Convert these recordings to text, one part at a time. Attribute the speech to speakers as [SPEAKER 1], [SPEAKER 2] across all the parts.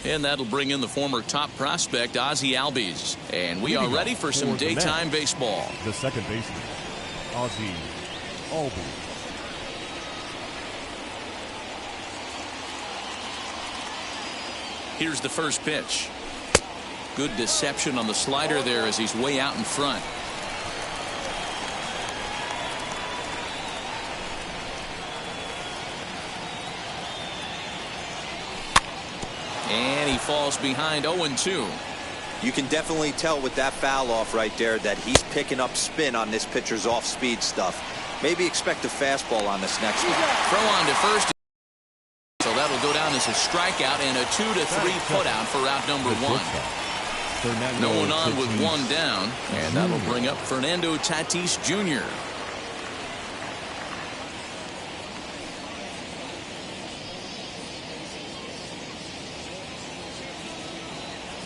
[SPEAKER 1] And that'll bring in the former top prospect, Ozzie Albies. And we are ready for some daytime baseball.
[SPEAKER 2] The second baseman, Ozzie Albies.
[SPEAKER 1] Here's the first pitch. Good deception on the slider there as he's way out in front. And he falls behind 0-2.
[SPEAKER 3] You can definitely tell with that foul off right there that he's picking up spin on this pitcher's off-speed stuff. Maybe expect a fastball on this next one.
[SPEAKER 1] Throw on to first. So that'll go down as a strikeout and a 2-3 putout for out number 1. No one on with one down, and that'll bring up Fernando Tatis Jr.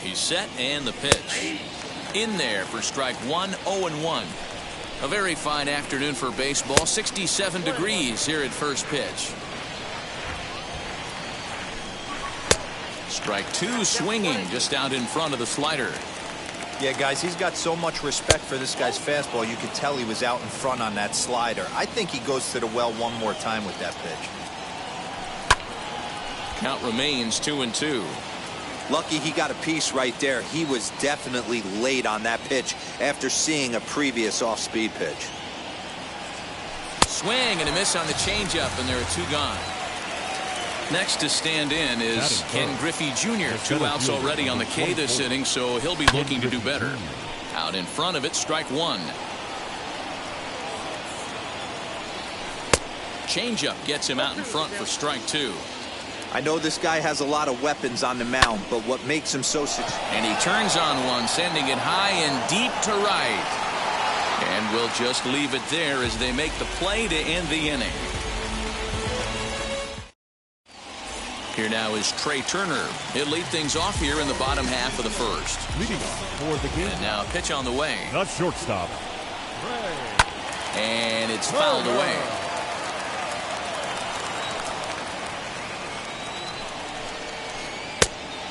[SPEAKER 1] He's set, and the pitch. In there for strike 1, 0-1. A very fine afternoon for baseball. 67 degrees here at first pitch. Strike 2 swinging just out in front of the slider.
[SPEAKER 3] Yeah, guys, he's got so much respect for this guy's fastball. You could tell he was out in front on that slider. I think he goes to the well one more time with that pitch.
[SPEAKER 1] Count remains 2-2.
[SPEAKER 3] Lucky he got a piece right there. He was definitely late on that pitch after seeing a previous off-speed pitch.
[SPEAKER 1] Swing and a miss on the changeup, and there are 2 gone. Next to stand in is Ken Griffey Jr. 2 outs already on the K this inning, so he'll be looking to do better. Out in front of it, strike 1. Changeup gets him out in front for strike 2.
[SPEAKER 3] I know this guy has a lot of weapons on the mound, but what makes him so successful?
[SPEAKER 1] And he turns on one, sending it high and deep to right. And we'll just leave it there as they make the play to end the inning. Here now is Trey Turner. He'll lead things off here in the bottom half of the first.
[SPEAKER 2] Leading off for the game.
[SPEAKER 1] And now a pitch on the way.
[SPEAKER 2] The shortstop.
[SPEAKER 1] And it's fouled away.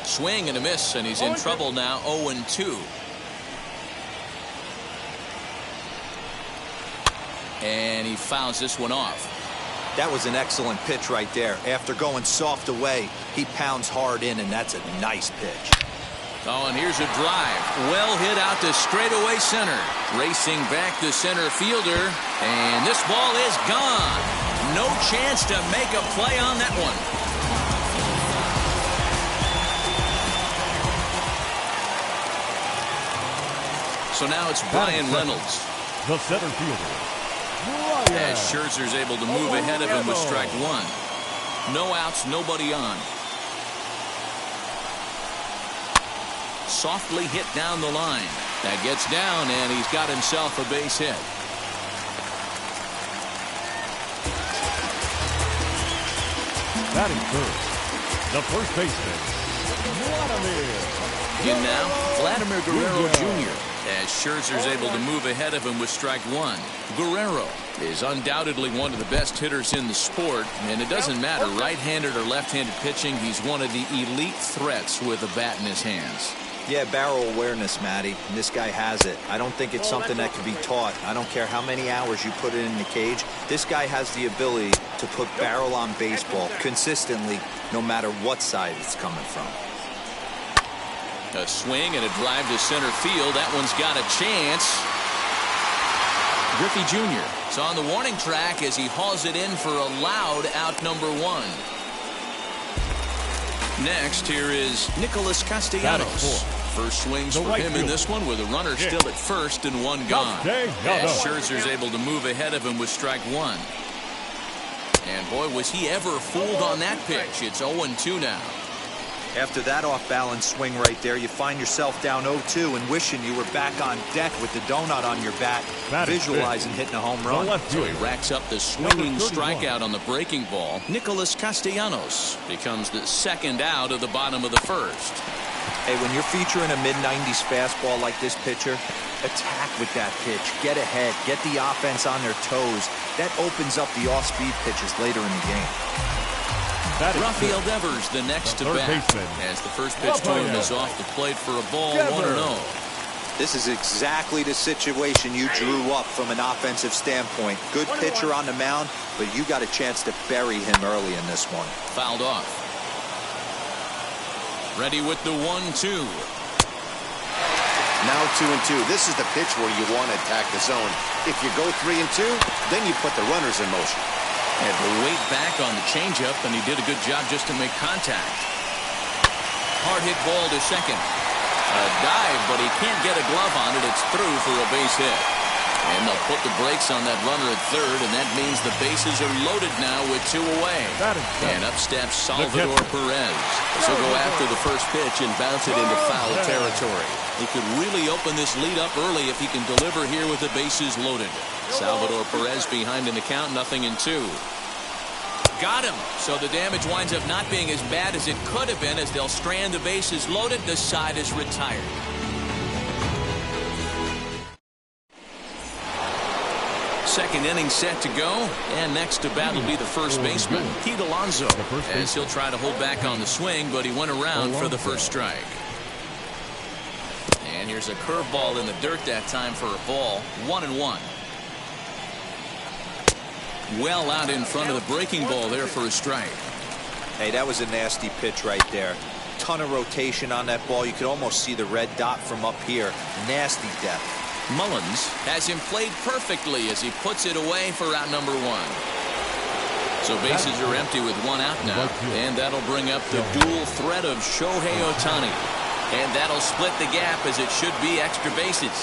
[SPEAKER 1] Swing and a miss, and he's in trouble now. 0-2. And he fouls this one off.
[SPEAKER 3] That was an excellent pitch right there. After going soft away, he pounds hard in, and that's a nice pitch.
[SPEAKER 1] Oh, and here's a drive. Well hit out to straightaway center. Racing back the center fielder, and this ball is gone. No chance to make a play on that one. So now it's Brian Reynolds.
[SPEAKER 2] The center fielder.
[SPEAKER 1] As Scherzer's able to move ahead of him with strike 1. No outs, nobody on. Softly hit down the line. That gets down, and he's got himself a base hit.
[SPEAKER 2] Batting first, the first baseman,
[SPEAKER 1] In now, Vladimir Guerrero Jr. as Scherzer's able to move ahead of him with strike 1. Guerrero is undoubtedly one of the best hitters in the sport, and it doesn't matter right-handed or left-handed pitching. He's one of the elite threats with a bat in his hands.
[SPEAKER 3] Yeah, barrel awareness, Matty. And this guy has it. I don't think it's something that can be taught. I don't care how many hours you put it in the cage. This guy has the ability to put barrel on baseball consistently, no matter what side it's coming from.
[SPEAKER 1] A swing and a drive to center field. That one's got a chance. Griffey Jr. is on the warning track as he hauls it in for a loud out number 1. Next, here is Nicholas Castellanos. First swings for him in this one with a runner still at first and 1 gone. As Scherzer's able to move ahead of him with strike 1. And boy, was he ever fooled on that pitch. It's 0-2 now.
[SPEAKER 3] After that off-balance swing right there, you find yourself down 0-2 and wishing you were back on deck with the donut on your bat, visualizing hitting a home run.
[SPEAKER 1] So he racks up the swinging strikeout on the breaking ball. Nicholas Castellanos becomes the second out of the bottom of the first.
[SPEAKER 3] Hey, when you're featuring a mid-90s fastball like this pitcher, attack with that pitch. Get ahead. Get the offense on their toes. That opens up the off-speed pitches later in the game.
[SPEAKER 1] Rafael Devers, the next to bat, as the first pitch to him is off the plate for a ball, 1-0.
[SPEAKER 3] This is exactly the situation you drew up from an offensive standpoint. Good pitcher on the mound, but you got a chance to bury him early in this one.
[SPEAKER 1] Fouled off. Ready with the 1-2.
[SPEAKER 4] Now 2-2. This is the pitch where you want to attack the zone. If you go 3-2, then you put the runners in motion.
[SPEAKER 1] Had to wait back on the changeup, and he did a good job just to make contact. Hard hit ball to second. A dive, but he can't get a glove on it. It's through for a base hit. And they'll put the brakes on that runner at third, and that means the bases are loaded now with 2 away. And up steps Salvador Perez. So go after the first pitch and bounce it into foul territory. He could really open this lead up early if he can deliver here with the bases loaded. Salvador Perez behind in the count, 0-2. Got him. So the damage winds up not being as bad as it could have been as they'll strand the bases loaded. The side is retired. Second inning set to go, and next to bat will be the first baseman, Pete Alonso, as he'll try to hold back on the swing, but he went around for the first strike. And here's a curveball in the dirt that time for a ball, 1-1. Well out in front of the breaking ball there for a strike.
[SPEAKER 3] Hey, that was a nasty pitch right there. Ton of rotation on that ball. You could almost see the red dot from up here. Nasty depth.
[SPEAKER 1] Mullins has him played perfectly as he puts it away for out number 1. So bases are empty with 1 out now, and that'll bring up the dual threat of Shohei Ohtani. And that'll split the gap as it should be extra bases.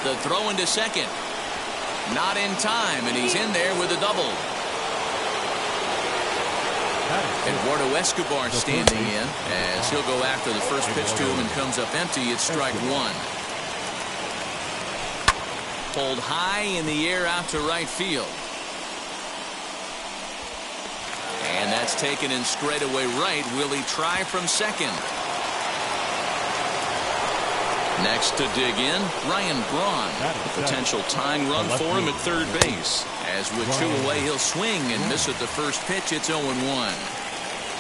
[SPEAKER 1] The throw into second. Not in time, and he's in there with a double. Eduardo Escobar standing in as he'll go after the first pitch to him and comes up empty. It's strike 1. Pulled high in the air out to right field. And that's taken in straightaway right. Will he try from second? Next to dig in, Ryan Braun. A potential tying run for him at third base. As with 2 away, he'll swing and miss at the first pitch. It's 0-1.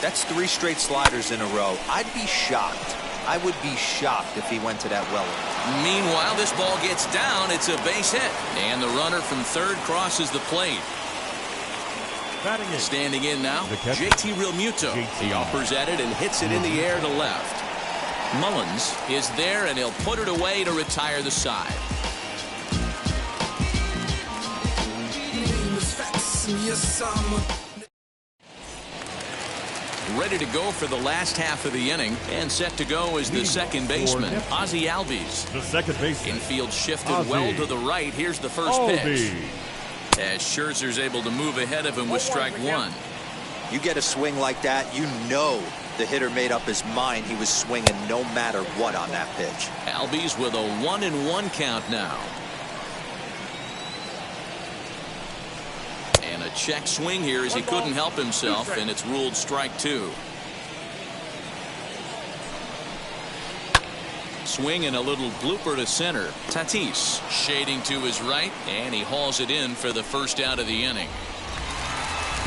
[SPEAKER 3] That's 3 straight sliders in a row. I'd be shocked. I would be shocked if he went to that well.
[SPEAKER 1] Meanwhile, this ball gets down. It's a base hit. And the runner from third crosses the plate. Standing in now, JT Realmuto. He offers at it and hits it in the air to left. Mullins is there, and he'll put it away to retire the side. Ready to go for the last half of the inning, and set to go is the second baseman, Ozzie Albies.
[SPEAKER 2] The second baseman.
[SPEAKER 1] Infield shifted well to the right. Here's the first pitch. As Scherzer's able to move ahead of him with strike 1.
[SPEAKER 3] You get a swing like that, you know the hitter made up his mind he was swinging no matter what on that pitch.
[SPEAKER 1] Albies with a 1-1 count now. And a check swing here as he couldn't help himself, and it's ruled strike 2. Swing and a little blooper to center. Tatis shading to his right, and he hauls it in for the first out of the inning.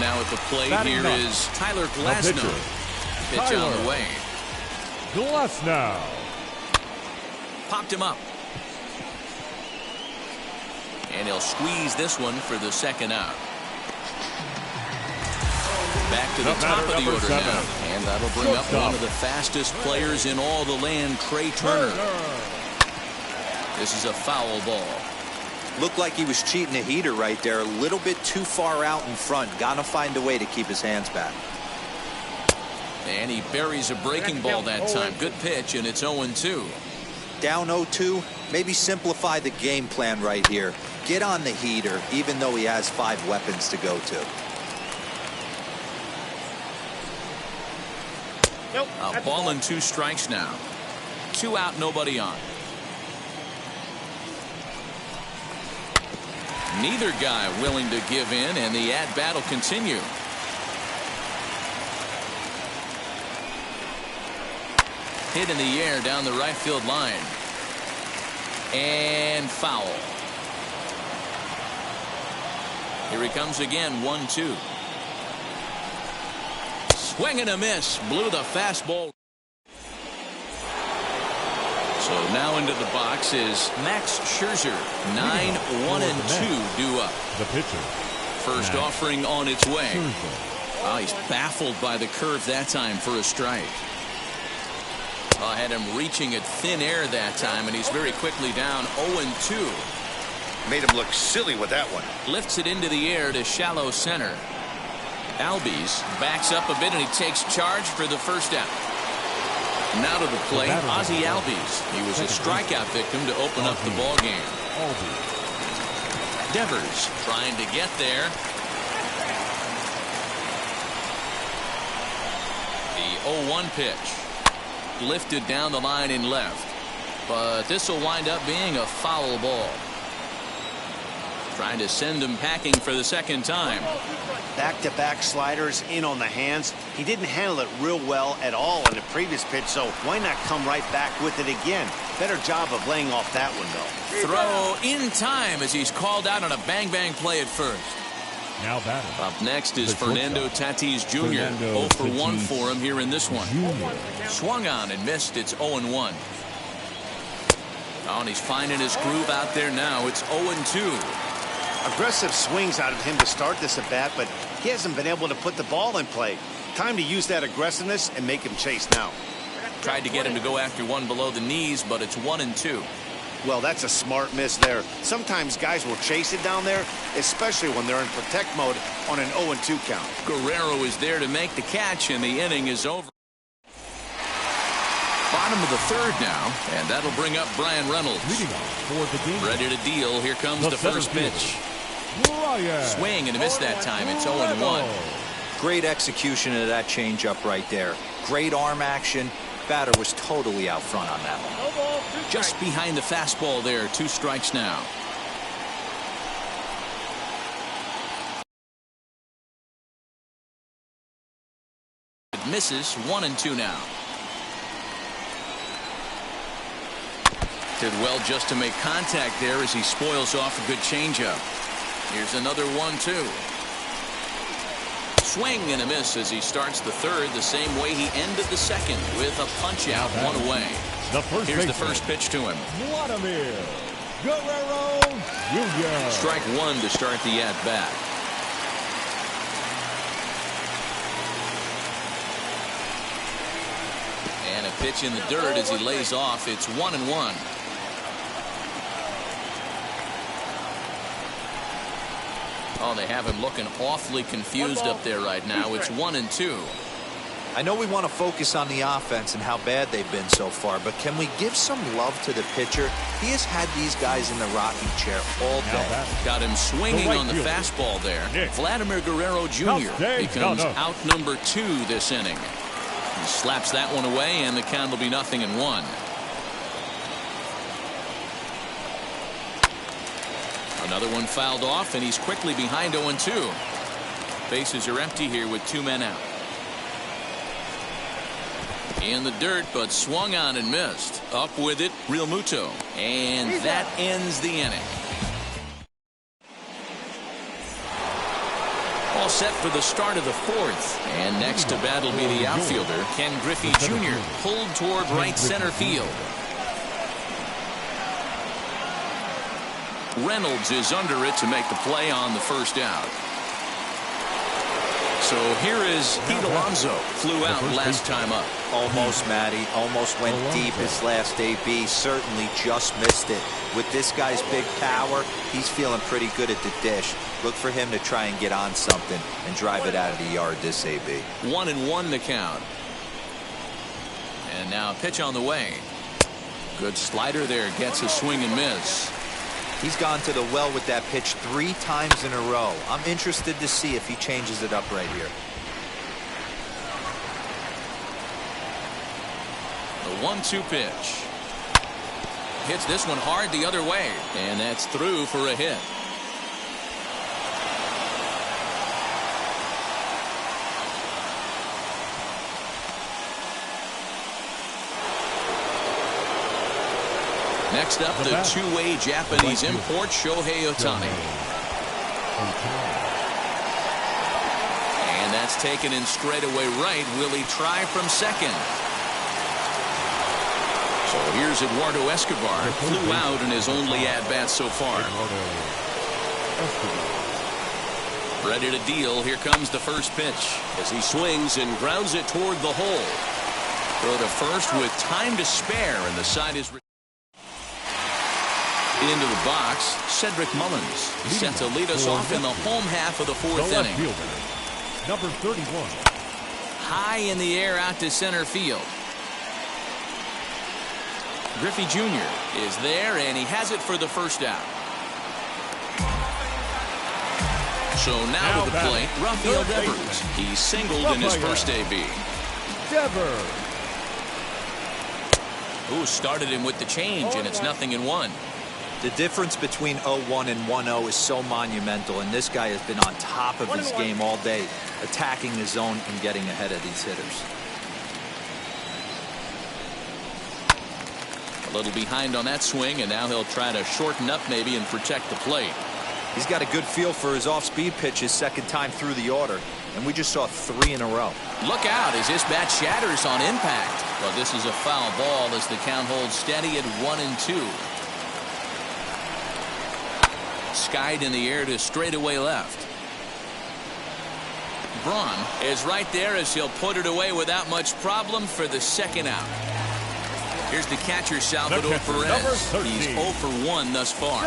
[SPEAKER 1] Now at the plate here is Tyler Glasnow. Pitch on the way.
[SPEAKER 2] Glasnow.
[SPEAKER 1] Popped him up. And he'll squeeze this one for the second out. Back to the top of the order now. And that'll bring up one of the fastest players in all the land, Trey Turner. This is a foul ball.
[SPEAKER 3] Looked like he was cheating a heater right there. A little bit too far out in front. Gotta find a way to keep his hands back.
[SPEAKER 1] And he buries a breaking ball that time. Good pitch, and it's 0-2.
[SPEAKER 3] Down 0-2. Maybe simplify the game plan right here. Get on the heater, even though he has 5 weapons to go to.
[SPEAKER 1] A ball and 2 strikes now. 2 out, nobody on. Neither guy willing to give in, and the at-bat will continue. Hit in the air down the right field line. And foul. Here he comes again, 1-2. Swing and a miss. Blew the fastball. So now into the box is Max Scherzer. 9-1-2 due up.
[SPEAKER 2] The pitcher.
[SPEAKER 1] First
[SPEAKER 2] Max
[SPEAKER 1] offering on its way.
[SPEAKER 2] Scherzer.
[SPEAKER 1] Oh, he's baffled by the curve that time for a strike. Oh, had him reaching at thin air that time, and he's very quickly down 0-2.
[SPEAKER 4] Made him look silly with that one.
[SPEAKER 1] Lifts it into the air to shallow center. Albies backs up a bit, and he takes charge for the first out. Now to the plate, Ozzie Albies. He was a strikeout victim to open up the ball game. Devers trying to get there. The 0-1 pitch. Lifted down the line in left. But this will wind up being a foul ball. Trying to send him packing for the second time.
[SPEAKER 5] Back-to-back sliders in on the hands. He didn't handle it real well at all in the previous pitch, so why not come right back with it again? Better job of laying off that one, though.
[SPEAKER 1] Throw in time as he's called out on a bang-bang play at first.
[SPEAKER 2] Now batting.
[SPEAKER 1] Up next is Fernando Tatis Jr. 0 for 1 for him here in this one. Swung on and missed. It's 0-1. Oh, and he's finding his groove out there now. It's 0-2.
[SPEAKER 5] Aggressive swings out of him to start this at bat, but he hasn't been able to put the ball in play. Time to use that aggressiveness and make him chase now.
[SPEAKER 1] Tried to get him to go after one below the knees, but it's 1-2.
[SPEAKER 5] Well, that's a smart miss there. Sometimes guys will chase it down there, especially when they're in protect mode on an 0-2 count.
[SPEAKER 1] Guerrero is there to make the catch, and the inning is over. Bottom of the third now, and that'll bring up Brian Reynolds.
[SPEAKER 2] Leading off for the game.
[SPEAKER 1] Ready to deal. Here comes the first pitch. Swing and a miss that time. It's 0-1.
[SPEAKER 3] Great execution of that changeup right there. Great arm action. Batter was totally out front on that one.
[SPEAKER 1] Just behind the fastball there. 2 strikes now. It misses. 1-2 now. Did well just to make contact there as he spoils off a good changeup. Here's another 1-2. Swing and a miss as he starts the third the same way he ended the second with a punch out, 1 away. Here's the first pitch to him.
[SPEAKER 2] Vladimir Guerrero Jr.
[SPEAKER 1] Strike 1 to start the at bat. And a pitch in the dirt as he lays off. It's 1-1. Oh, they have him looking awfully confused up there right now. It's 1-2.
[SPEAKER 3] I know we want to focus on the offense and how bad they've been so far, but can we give some love to the pitcher? He has had these guys in the rocking chair all day.
[SPEAKER 1] Got him swinging on the fastball there. Vladimir Guerrero Jr. becomes out number 2 this inning. He slaps that one away, and the count will be 0-1. Another one fouled off, and he's quickly behind 0-2. Bases are empty here with 2 men out. In the dirt, but swung on and missed. Up with it, Real Muto. And that ends the inning. All set for the start of the 4th. And next to bat will be the outfielder, Ken Griffey Jr., pulled toward right center field. Reynolds is under it to make the play on the first out. So here is Pete Alonso. Flew out last time up.
[SPEAKER 3] Almost, Matty. Almost went deep his last AB. Certainly just missed it. With this guy's big power, he's feeling pretty good at the dish. Look for him to try and get on something and drive it out of the yard this AB.
[SPEAKER 1] 1-1 the count. And now a pitch on the way. Good slider there. Gets a swing and miss.
[SPEAKER 3] He's gone to the well with that pitch 3 times in a row. I'm interested to see if he changes it up right here.
[SPEAKER 1] The 1-2 pitch. Hits this one hard the other way. And that's through for a hit. Next up, the 2-way Japanese import, Shohei Ohtani. And That's taken in straightaway right. Will he try from second? So here's Eduardo Escobar. Flew out in his only at-bat so far. Ready to deal. Here comes the first pitch as he swings and grounds it toward the hole. Throw to first with time to spare, and the side is into the box. Cedric Mullins set to lead us off in the home half of the fourth inning.
[SPEAKER 2] Number 31.
[SPEAKER 1] High in the air out to center field. Griffey Jr. is there, and he has it for the first out. So now to the plate, Rafael Devers. He singled in his first AB.
[SPEAKER 2] Devers.
[SPEAKER 1] Who started him with the change, and it's 0-1.
[SPEAKER 3] The difference between 0-1 and 1-0 is so monumental, and this guy has been on top of his game all day, attacking the zone and getting ahead of these hitters.
[SPEAKER 1] A little behind on that swing, and now he'll try to shorten up maybe and protect the plate.
[SPEAKER 3] He's got a good feel for his off-speed pitches second time through the order, and we just saw 3 in a row.
[SPEAKER 1] Look out as this bat shatters on impact. But this is a foul ball as the count holds steady at 1-2. Skied in the air to straightaway left. Braun is right there as he'll put it away without much problem for the second out. Here's the catcher, Salvador Perez. He's 0 for 1 thus far.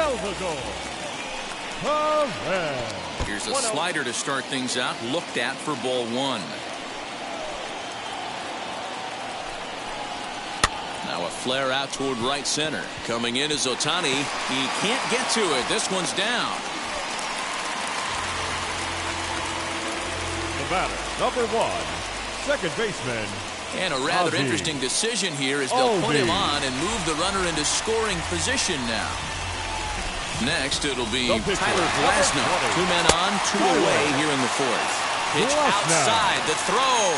[SPEAKER 1] Here's a slider to start things out, looked at for ball 1. Now a flare out toward right center. Coming in is Ohtani. He can't get to it. This one's down.
[SPEAKER 2] The batter, number 1, second baseman.
[SPEAKER 1] And a rather interesting decision here as they'll put him on and move the runner into scoring position now. Next, it'll be Tyler Glasnow. 2 men on, 2 away here in the fourth. Pitch outside, the throw.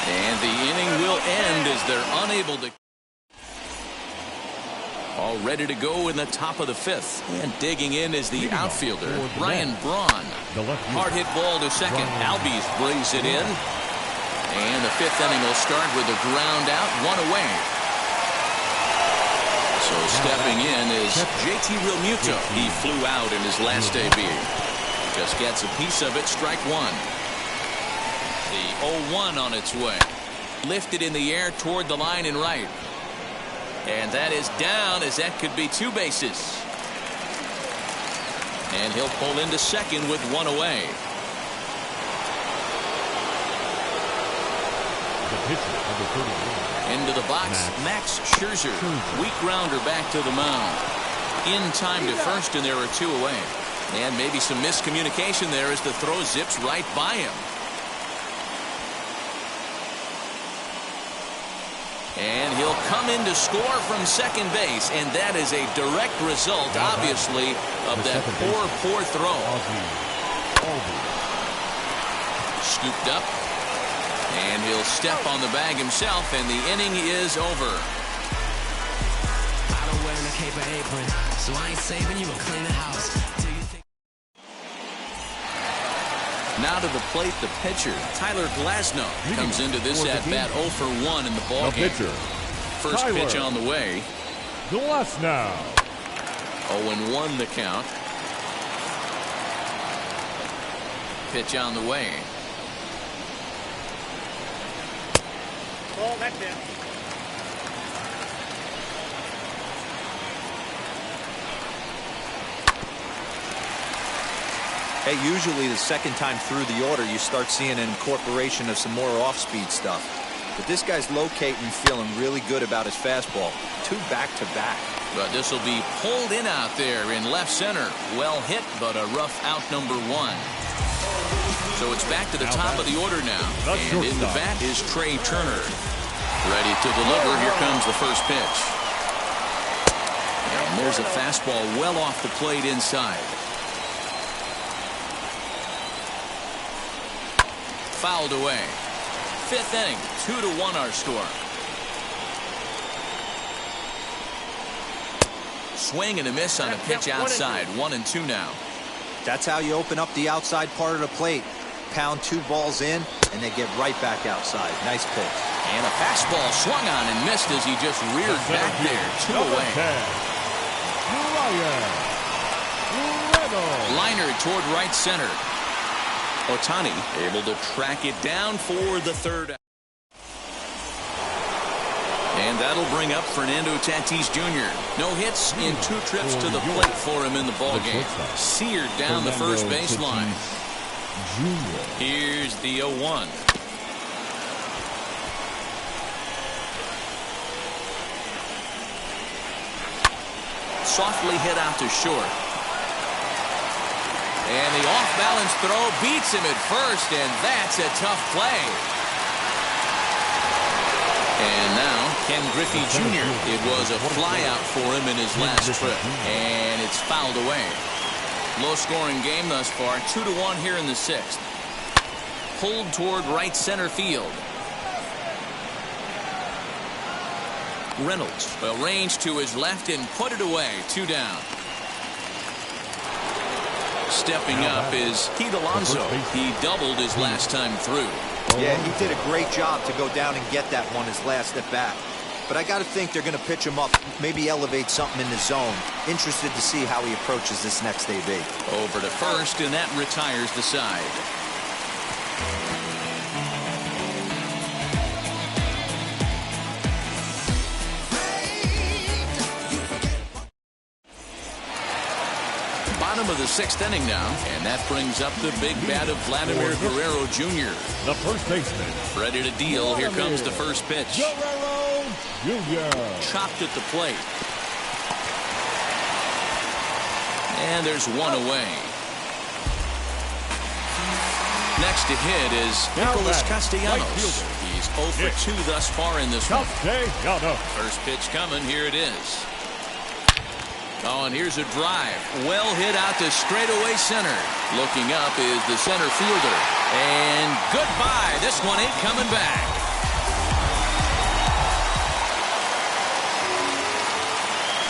[SPEAKER 1] And the inning will end as they're unable to. All ready to go in the top of the 5th. And digging in is the outfielder, Ryan Braun. Hard hit ball to second. Albies brings it in. And the 5th inning will start with a ground out, 1 away. So stepping in is JT Realmuto. He flew out in his last AB. Just gets a piece of it, strike 1. The 0-1 on its way. Lifted in the air toward the line and right. And that is down as that could be 2 bases. And he'll pull into second with 1 away.
[SPEAKER 2] The pitcher, number 31.
[SPEAKER 1] Into the box, Max Scherzer. Weak grounder back to the mound. In time to first, and there are 2 away. And maybe some miscommunication there as the throw zips right by him. And he'll come in to score from second base, and that is a direct result, obviously, of that poor throw. Scooped up. And he'll step on the bag himself, and the inning is over.
[SPEAKER 6] I don't wear a cape or apron, so I ain't saving you and clean the house.
[SPEAKER 1] Now to the plate, the pitcher, Tyler Glasnow, comes into this at-bat 0 for 1 in the ballgame. First pitch on the way.
[SPEAKER 2] Glasnow.
[SPEAKER 1] 0-1 the count. Pitch on the way.
[SPEAKER 7] Ball back there.
[SPEAKER 3] Hey, usually the second time through the order, you start seeing an incorporation of some more off-speed stuff. But this guy's locating, feeling really good about his fastball. 2 back-to-back.
[SPEAKER 1] But this will be pulled in out there in left center. Well hit, but a rough out number 1. So it's back to the top of the order now. And in the bat is Trey Turner. Ready to deliver. Here comes the first pitch. And there's a fastball well off the plate inside. Fouled away. 5th inning, 2-1 our score. Swing and a miss on a pitch outside. 1-2 now.
[SPEAKER 3] That's how you open up the outside part of the plate. Pound 2 balls in, and they get right back outside. Nice pitch.
[SPEAKER 1] And a fastball swung on and missed as he just reared back there. 2 away. Liner toward right center. Ohtani able to track it down for the 3rd. And that'll bring up Fernando Tatis Jr. No hits in 2 trips to the plate for him in the ballgame. Seared down the first baseline. Here's the 0-1. Softly hit out to short. And the off-balance throw beats him at first, and that's a tough play. And now, Ken Griffey Jr. It was a flyout for him in his last trip, and it's fouled away. Low-scoring game thus far, 2-1 here in the 6th. Pulled toward right center field. Reynolds arranged to his left and put it away. 2 down. Stepping up is Pete Alonso. He doubled his last time through.
[SPEAKER 3] Yeah, he did a great job to go down and get that one his last at bat. But I got to think they're going to pitch him up, maybe elevate something in the zone. Interested to see how he approaches this next AB.
[SPEAKER 1] Over to first, and that retires the side. Bottom of the 6th inning now, and that brings up the big bat of Vladimir Guerrero Jr.
[SPEAKER 2] The first baseman.
[SPEAKER 1] Ready to deal. Here comes the first pitch.
[SPEAKER 2] Guerrero Jr.
[SPEAKER 1] Chopped at the plate. And there's 1 away. Next to hit is Nicholas Castellanos. He's 0 for 2 thus far in this one. First pitch coming. Here it is. Oh, and here's a drive. Well hit out to straightaway center. Looking up is the center fielder. And goodbye. This one ain't coming back.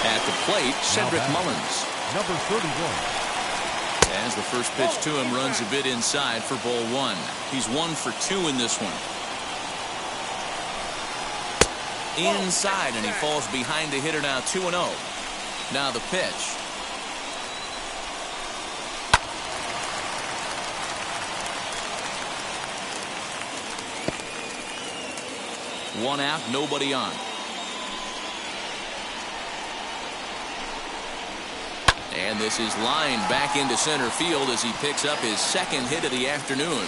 [SPEAKER 1] At the plate, Cedric Mullins.
[SPEAKER 2] Number 31.
[SPEAKER 1] As the first pitch to him runs a bit inside for ball 1. He's 1 for 2 in this one. Inside, and he falls behind the hitter now 2-0. Now the pitch. One out, nobody on. And this is lined back into center field as he picks up his 2nd hit of the afternoon.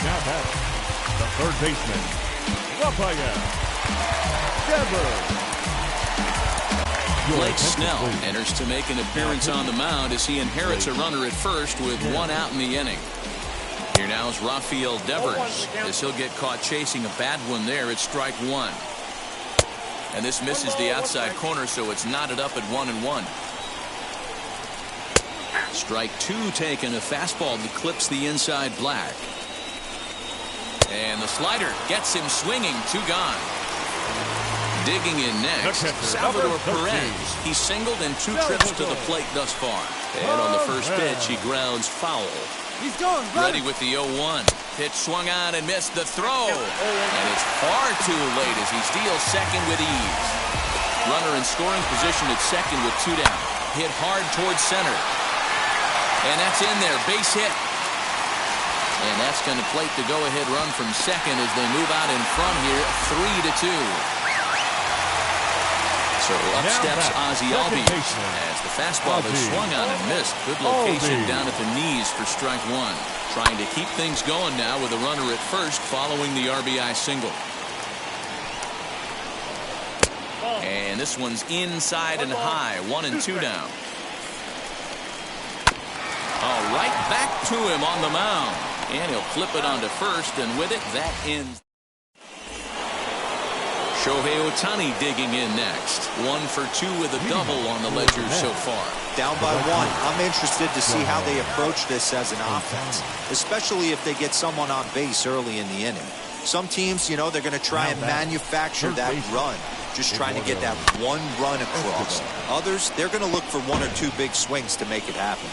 [SPEAKER 2] Now back, the 3rd baseman, Rafael Devers.
[SPEAKER 1] Blake Snell enters to make an appearance on the mound as he inherits a runner at first with 1 out in the inning. Here now is Rafael Devers as he'll get caught chasing a bad one there at strike 1. And this misses the outside corner, so it's knotted up at 1-1. Strike 2 taken, a fastball that clips the inside black. And the slider gets him swinging. 2 gone. Digging in next, Salvador Perez. He singled in 2 trips to the plate thus far. And on the first pitch, he grounds foul.
[SPEAKER 7] He's going.
[SPEAKER 1] Ready with the 0-1. Pitch swung on and missed the throw. And it's far too late as he steals 2nd with ease. Runner in scoring position at 2nd with 2 down. Hit hard towards center. And that's in there. Base hit. And that's going to plate the go-ahead run from 2nd as they move out in front here, 3-2. So up steps Ozzie Albies as the fastball is swung on and missed. Good location down at the knees for strike 1. Trying to keep things going now with a runner at first following the RBI single. And this one's inside and high, 1-2 down. All right, back to him on the mound. And he'll flip it onto first, and with it, that ends. Shohei Ohtani digging in next. 1 for 2 with a double on the ledger so far.
[SPEAKER 3] Down by 1. I'm interested to see how they approach this as an offense, especially if they get someone on base early in the inning. Some teams, you know, they're going to try and manufacture that run, just trying to get that one run across. Others, they're going to look for one or two big swings to make it happen.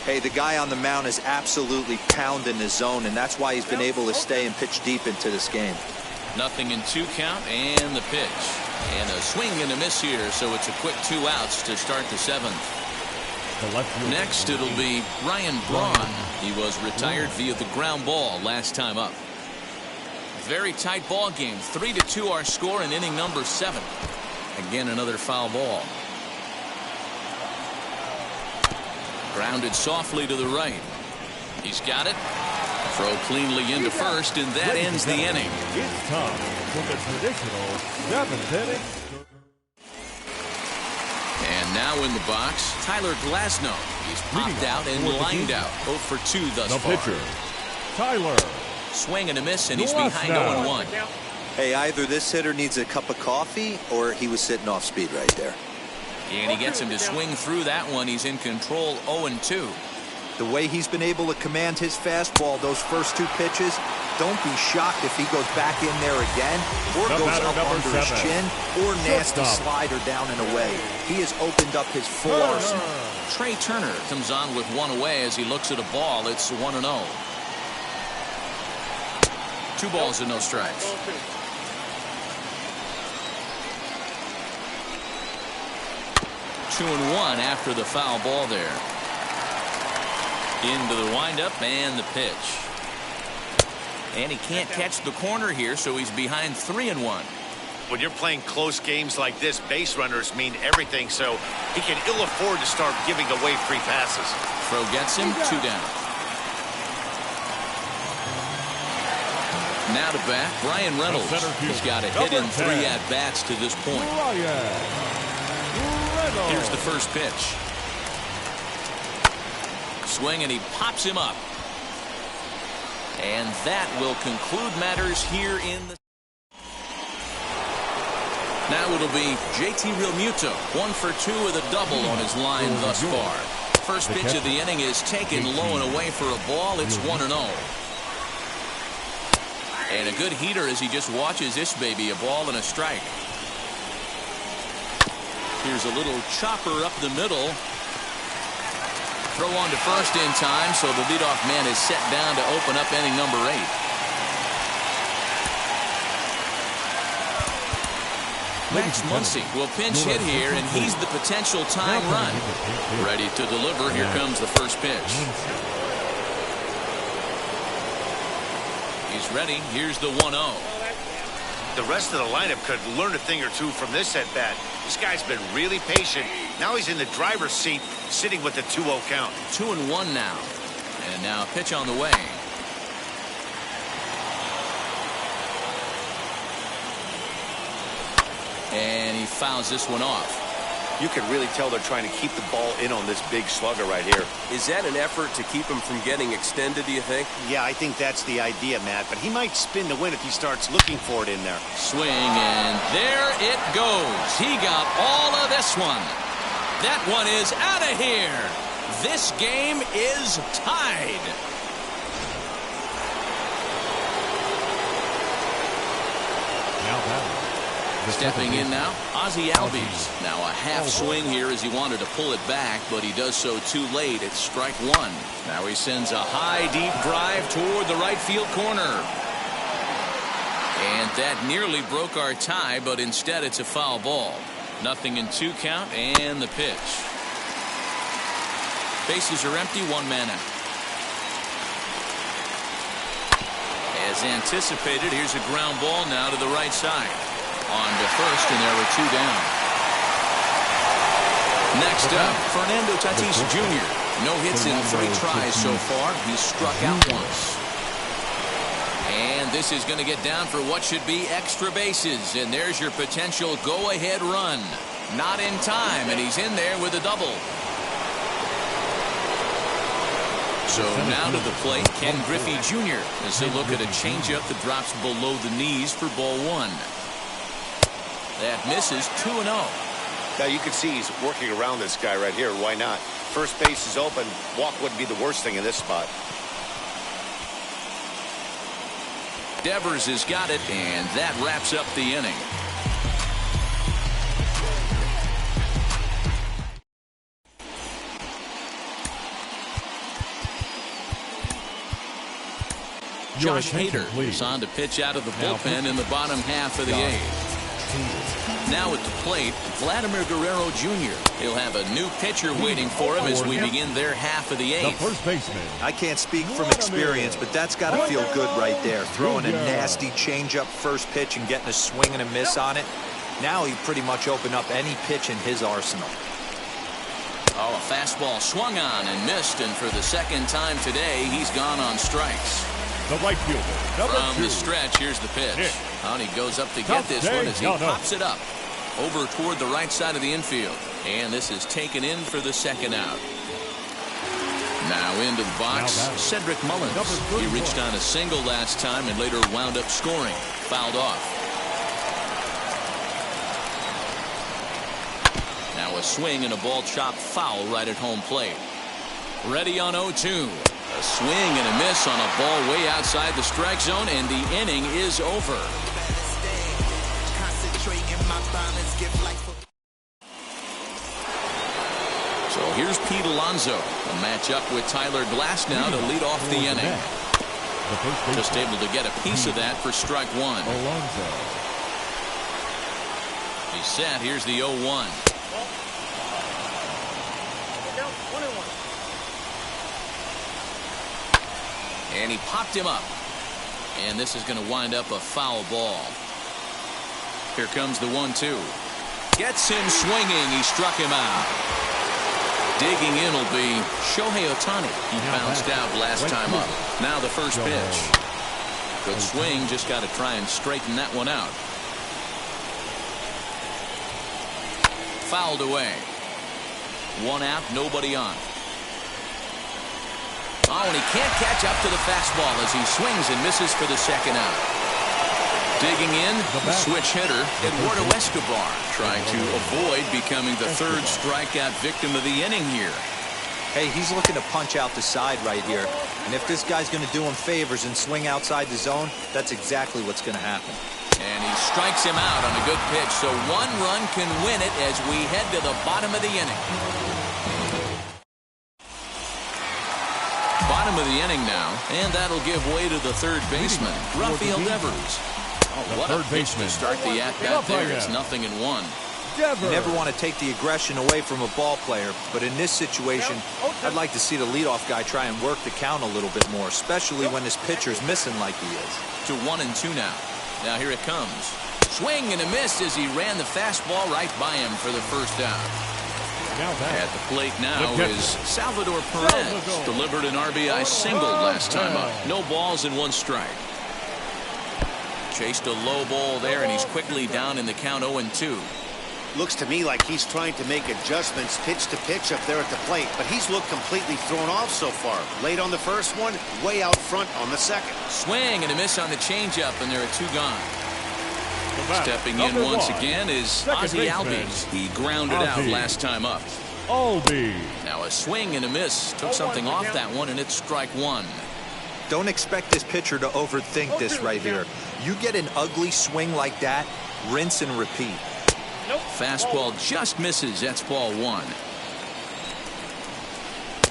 [SPEAKER 3] Hey, the guy on the mound is absolutely pounding his zone, and that's why he's been able to stay and pitch deep into this game.
[SPEAKER 1] 0-2 count, and the pitch. And a swing and a miss here, so it's a quick 2 outs to start the 7th. Next, it'll be Ryan Braun. He was retired via the ground ball last time up. Very tight ball game. 3-2 our score in inning number 7. Again, another foul ball. Grounded softly to the right. He's got it. Throw cleanly into first, and that ends the inning.
[SPEAKER 2] It's time for the traditional 7th inning.
[SPEAKER 1] And now in the box, Tyler Glasnow. He's popped out and lined out. 0 for 2 thus far.
[SPEAKER 2] The pitcher, Tyler.
[SPEAKER 1] Swing and a miss, and he's behind 0-1.
[SPEAKER 3] Hey, either this hitter needs a cup of coffee or he was sitting off speed right there.
[SPEAKER 1] And he gets him to swing through that one. He's in control, 0-2.
[SPEAKER 3] The way he's been able to command his fastball those first 2 pitches, don't be shocked if he goes back in there again or goes up under his chin or nasty slider down and away. He has opened up his full arsenal.
[SPEAKER 1] Trey Turner comes on with 1 away as he looks at a ball. It's 1-0. 2 balls and no strikes. Two and 1 after the foul ball there. Into the windup and the pitch. And he can't catch the corner here, so he's behind 3-1.
[SPEAKER 5] When you're playing close games like this, base runners mean everything, so he can ill afford to start giving away free passes.
[SPEAKER 1] Throw gets him, 2 down. Now to bat, Brian Reynolds. He's got a hit in 3 at-bats to this point. Here's the first pitch. Swing, and he pops him up. And that will conclude matters here in the... Now it'll be JT Realmuto. 1 for 2 with a double on his line thus far. First pitch of the inning is taken low and away for a ball. It's 1-0. And a good heater as he just watches this baby, a ball and a strike. Here's a little chopper up the middle. Throw on to first in time, so the leadoff man is set down to open up inning number 8. Max Muncy will pinch hit here, and he's the potential tying run. Ready to deliver. Here comes the first pitch. He's ready. Here's the 1-0.
[SPEAKER 5] The rest of the lineup could learn a thing or two from this at-bat. This guy's been really patient. Now he's in the driver's seat, sitting with the 2-0 count.
[SPEAKER 1] 2-1 now. And now a pitch on the way. And he fouls this one off.
[SPEAKER 5] You can really tell they're trying to keep the ball in on this big slugger right here.
[SPEAKER 8] Is that an effort to keep him from getting extended, do you think?
[SPEAKER 5] Yeah, I think that's the idea, Matt. But he might spin to win if he starts looking for it in there.
[SPEAKER 1] Swing, and there it goes. He got all of this one. That one is out of here. This game is tied. Stepping in now, Ozzie Albies. Now a half swing here as he wanted to pull it back, but he does so too late. It's strike 1. Now he sends a high, deep drive toward the right field corner. And that nearly broke our tie, but instead it's a foul ball. 0-2 count, and the pitch. Bases are empty, 1 man out. As anticipated, here's a ground ball now to the right side. On to first, and there were 2 down. Next up, Fernando Tatis Jr. No hits in 3 tries so far. He's struck out once. And this is going to get down for what should be extra bases. And there's your potential go-ahead run. Not in time, and he's in there with a double. So now to the plate, Ken Griffey Jr. as they look at a changeup that drops below the knees for ball 1. That misses. 2-0.
[SPEAKER 5] Now you can see he's working around this guy right here. Why not? First base is open. Walk wouldn't be the worst thing in this spot.
[SPEAKER 1] Devers has got it, and that wraps up the inning.
[SPEAKER 2] Your
[SPEAKER 1] Josh
[SPEAKER 2] attention,
[SPEAKER 1] Hader
[SPEAKER 2] please.
[SPEAKER 1] is on to pitch out of the
[SPEAKER 2] Now
[SPEAKER 1] bullpen in the bottom half of the eighth. Now at the plate, Vladimir Guerrero Jr. He'll have a new pitcher waiting for him as we begin their half of the
[SPEAKER 2] The
[SPEAKER 1] eighth.
[SPEAKER 2] first baseman.
[SPEAKER 3] I can't speak from experience, but that's got to feel good right there. Throwing a nasty changeup first pitch and getting a swing and a miss on it. Now he pretty much opened up any pitch in his arsenal.
[SPEAKER 1] Oh, a fastball swung on and missed, and for the second time today, he's gone on strikes.
[SPEAKER 2] The right fielder. Number
[SPEAKER 1] From
[SPEAKER 2] 2.
[SPEAKER 1] the stretch, here's the pitch. And he goes up to get this one as he pops it up over toward the right side of the infield. And this is taken in for the second out. Now into the box, Cedric Mullins. He reached on a single last time and later wound up scoring. Fouled off. Now a swing and a ball chopped foul right at home plate. Ready on 0-2. A swing and a miss on a ball way outside the strike zone, and the inning is over. So here's Pete Alonso. A matchup with Tyler Glass now to lead off the inning. Just able to get a piece of that for strike one.
[SPEAKER 2] Alonso.
[SPEAKER 1] He's set. Here's the 0-1. And he popped him up. And this is going to wind up a foul ball. Here comes the 1-2. Gets him swinging. He struck him out. Digging in will be Shohei Ohtani. He bounced out last time up. Now the first pitch. Good swing. Just got to try and straighten that one out. Fouled away. One out, nobody on. Oh, and he can't catch up to the fastball as he swings and misses for the second out. Digging in, the switch hitter, Eduardo Escobar, trying to avoid becoming the third strikeout victim of the inning here.
[SPEAKER 3] Hey, he's looking to punch out the side right here. And if this guy's going to do him favors and swing outside the zone, that's exactly what's going to happen.
[SPEAKER 1] And he strikes him out on a good pitch, so one run can win it as we head to the bottom of the inning. Bottom of the inning now, and that'll give way to the third baseman, Rafael Devers. Oh, what a pitch to start the at-bat there. It's 0-1.
[SPEAKER 3] You never want to take the aggression away from a ball player, but in this situation, I'd like to see the leadoff guy try and work the count a little bit more, especially when his pitcher's missing like he is.
[SPEAKER 1] To 1-2 now. Now here it comes. Swing and a miss as he ran the fastball right by him for the first out. At the plate now is Salvador Perez. Delivered an RBI single last time up. No balls and one strike. Chased a low ball there, and he's quickly down in the count 0-2.
[SPEAKER 5] Looks to me like he's trying to make adjustments pitch to pitch up there at the plate, but he's looked completely thrown off so far. Late on the first one, way out front on the second.
[SPEAKER 1] Swing and a miss on the changeup, and there are two gone. Stepping in once again is Ozzie Albies. He grounded out last time up. Now a swing and a miss. Took something off that one, and it's strike one.
[SPEAKER 3] Don't expect this pitcher to overthink this right here. You get an ugly swing like that, rinse and repeat.
[SPEAKER 1] Fastball just misses. That's ball one.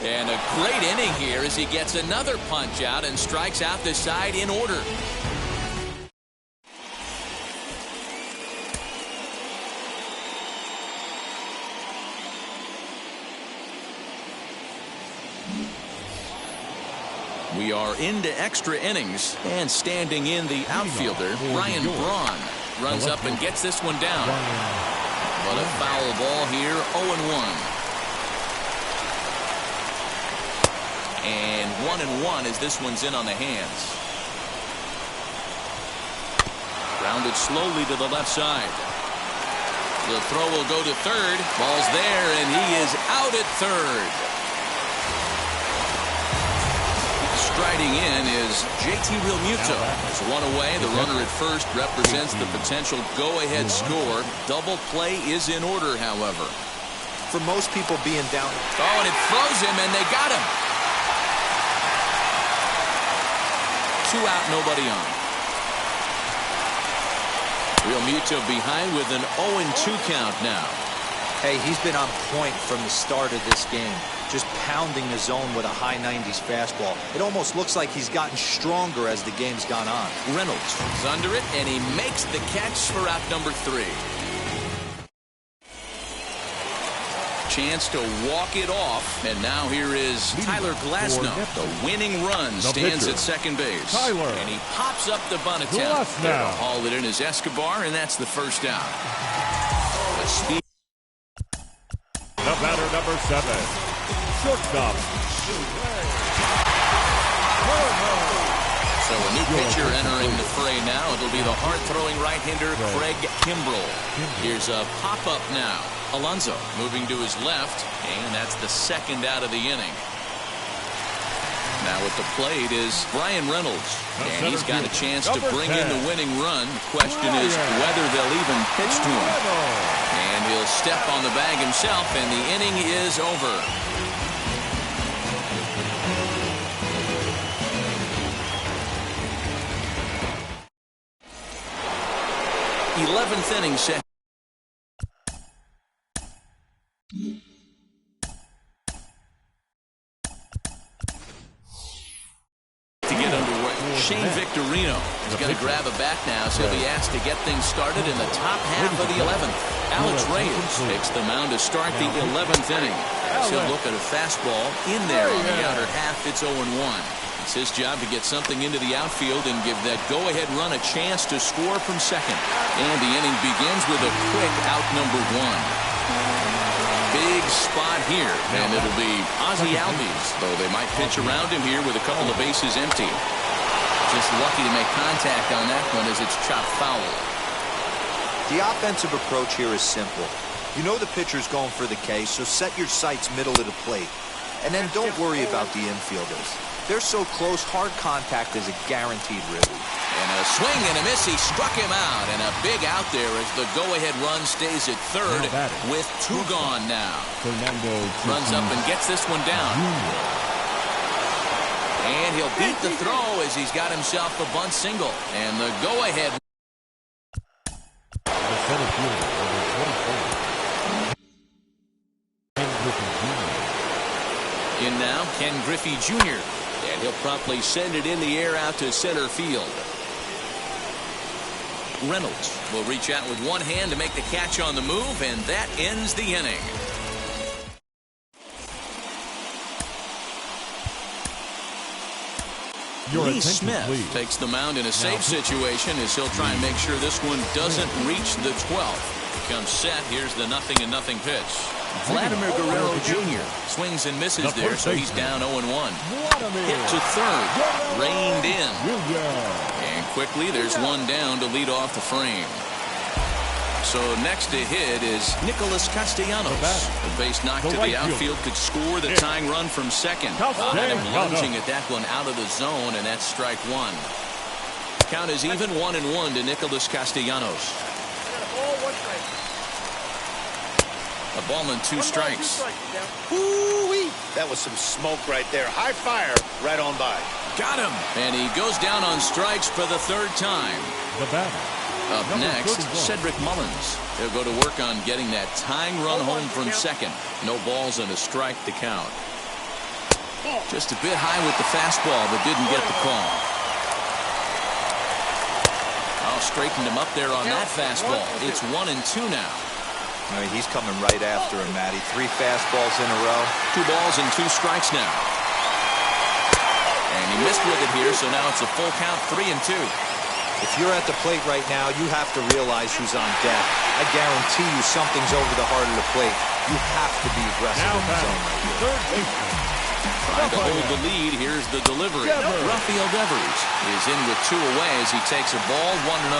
[SPEAKER 1] And a great inning here as he gets another punch out and strikes out the side in order. We are into extra innings, and standing in the outfielder, Ryan Braun, runs up and gets this one down. But a foul ball here, 0-1. And 1-1 as this one's in on the hands. Grounded slowly to the left side. The throw will go to third. Ball's there, and he is out at third. Striding in is JT Realmuto. It's one away. The runner at first represents the potential go-ahead score. Double play is in order, however.
[SPEAKER 3] For most people being down.
[SPEAKER 1] Oh, and it throws him, and they got him. 2 out, nobody on. Realmuto behind with an 0-2 count now.
[SPEAKER 3] Hey, he's been on point from the start of this game. just pounding the zone with a high 90s fastball. It almost looks like he's gotten stronger as the game's gone on.
[SPEAKER 1] Reynolds is under it, and he makes the catch for out number 3. Chance to walk it off, and now here is Tyler Glasnow. The winning run stands at second base.
[SPEAKER 2] Tyler.
[SPEAKER 1] And he pops up the bunt attempt. There to haul it in is Escobar, and that's the first out. The speed.
[SPEAKER 2] The batter, number 7. Shortstop.
[SPEAKER 1] So a new pitcher entering the fray now. It'll be the hard-throwing right-hander Craig Kimbrell. Here's a pop-up now. Alonso moving to his left, and that's the second out of the inning. Now at the plate is Brian Reynolds, and he's got a chance to bring in the winning run. The question is whether they'll even pitch to him. And he'll step on the bag himself, and the inning is over. 11th inning set. To get underway, Shane Victorino is going to grab a bat now, so he'll be asked to get things started in the top half of the 11th. Alex Reyes takes the mound to start the 11th inning. He'll look at a fastball in there on the outer half. It's 0-1. It's his job to get something into the outfield and give that go-ahead run a chance to score from second. And the inning begins with a quick out number 1. Big spot here, and it'll be Ozzie Albies, though they might pitch around him here with a couple of bases empty. Just lucky to make contact on that one as it's chopped foul.
[SPEAKER 3] The offensive approach here is simple. You know the pitcher's going for the K, so set your sights middle of the plate. And then don't worry about the infielders. They're so close, hard contact is a guaranteed ribby.
[SPEAKER 1] And a swing and a miss. He struck him out. And a big out there as the go-ahead run stays at third with 2 gone now. Runs up and gets this one down. And he'll beat the throw as he's got himself a bunt single. And the go-ahead. In now, Ken Griffey Jr. And he'll promptly send it in the air out to center field. Reynolds will reach out with one hand to make the catch on the move, and that ends the inning. Lee Smith takes the mound in a safe situation as he'll try and make sure this one doesn't reach the 12th. Comes set. Here's the 0-0 pitch. Vladimir Guerrero Jr. swings and misses there, so he's down 0-1. Hit to third. Reined in. And quickly, there's one down to lead off the frame. So next to hit is Nicholas Castellanos. A base knock to the outfield could score the tying run from second. And him lunging at that one out of the zone, and that's strike 1. Count is even 1-1 to Nicholas Castellanos. A ball and 2 strikes.
[SPEAKER 4] Ooh-wee. That was some smoke right there. High fire right on by.
[SPEAKER 1] Got him. And he goes down on strikes for the 3rd time.
[SPEAKER 2] The batter.
[SPEAKER 1] Up next, Cedric Mullins. He'll go to work on getting that tying run home from second. No balls and a strike to count. Just a bit high with the fastball, but didn't get the call. Oh, straightened him up there on that fastball. It's 1-2 now.
[SPEAKER 3] I mean, he's coming right after him, Matty. 3 fastballs in a row.
[SPEAKER 1] 2 balls and 2 strikes now. And he missed with it here, so now it's a full count, 3-2.
[SPEAKER 3] If you're at the plate right now, you have to realize who's on deck. I guarantee you something's over the heart of the plate. You have to be aggressive in the zone right here.
[SPEAKER 2] Third baseman.
[SPEAKER 1] Trying to hold the lead. Here's the delivery. Rafael Devers is in with 2 away as he takes a ball, 1-0.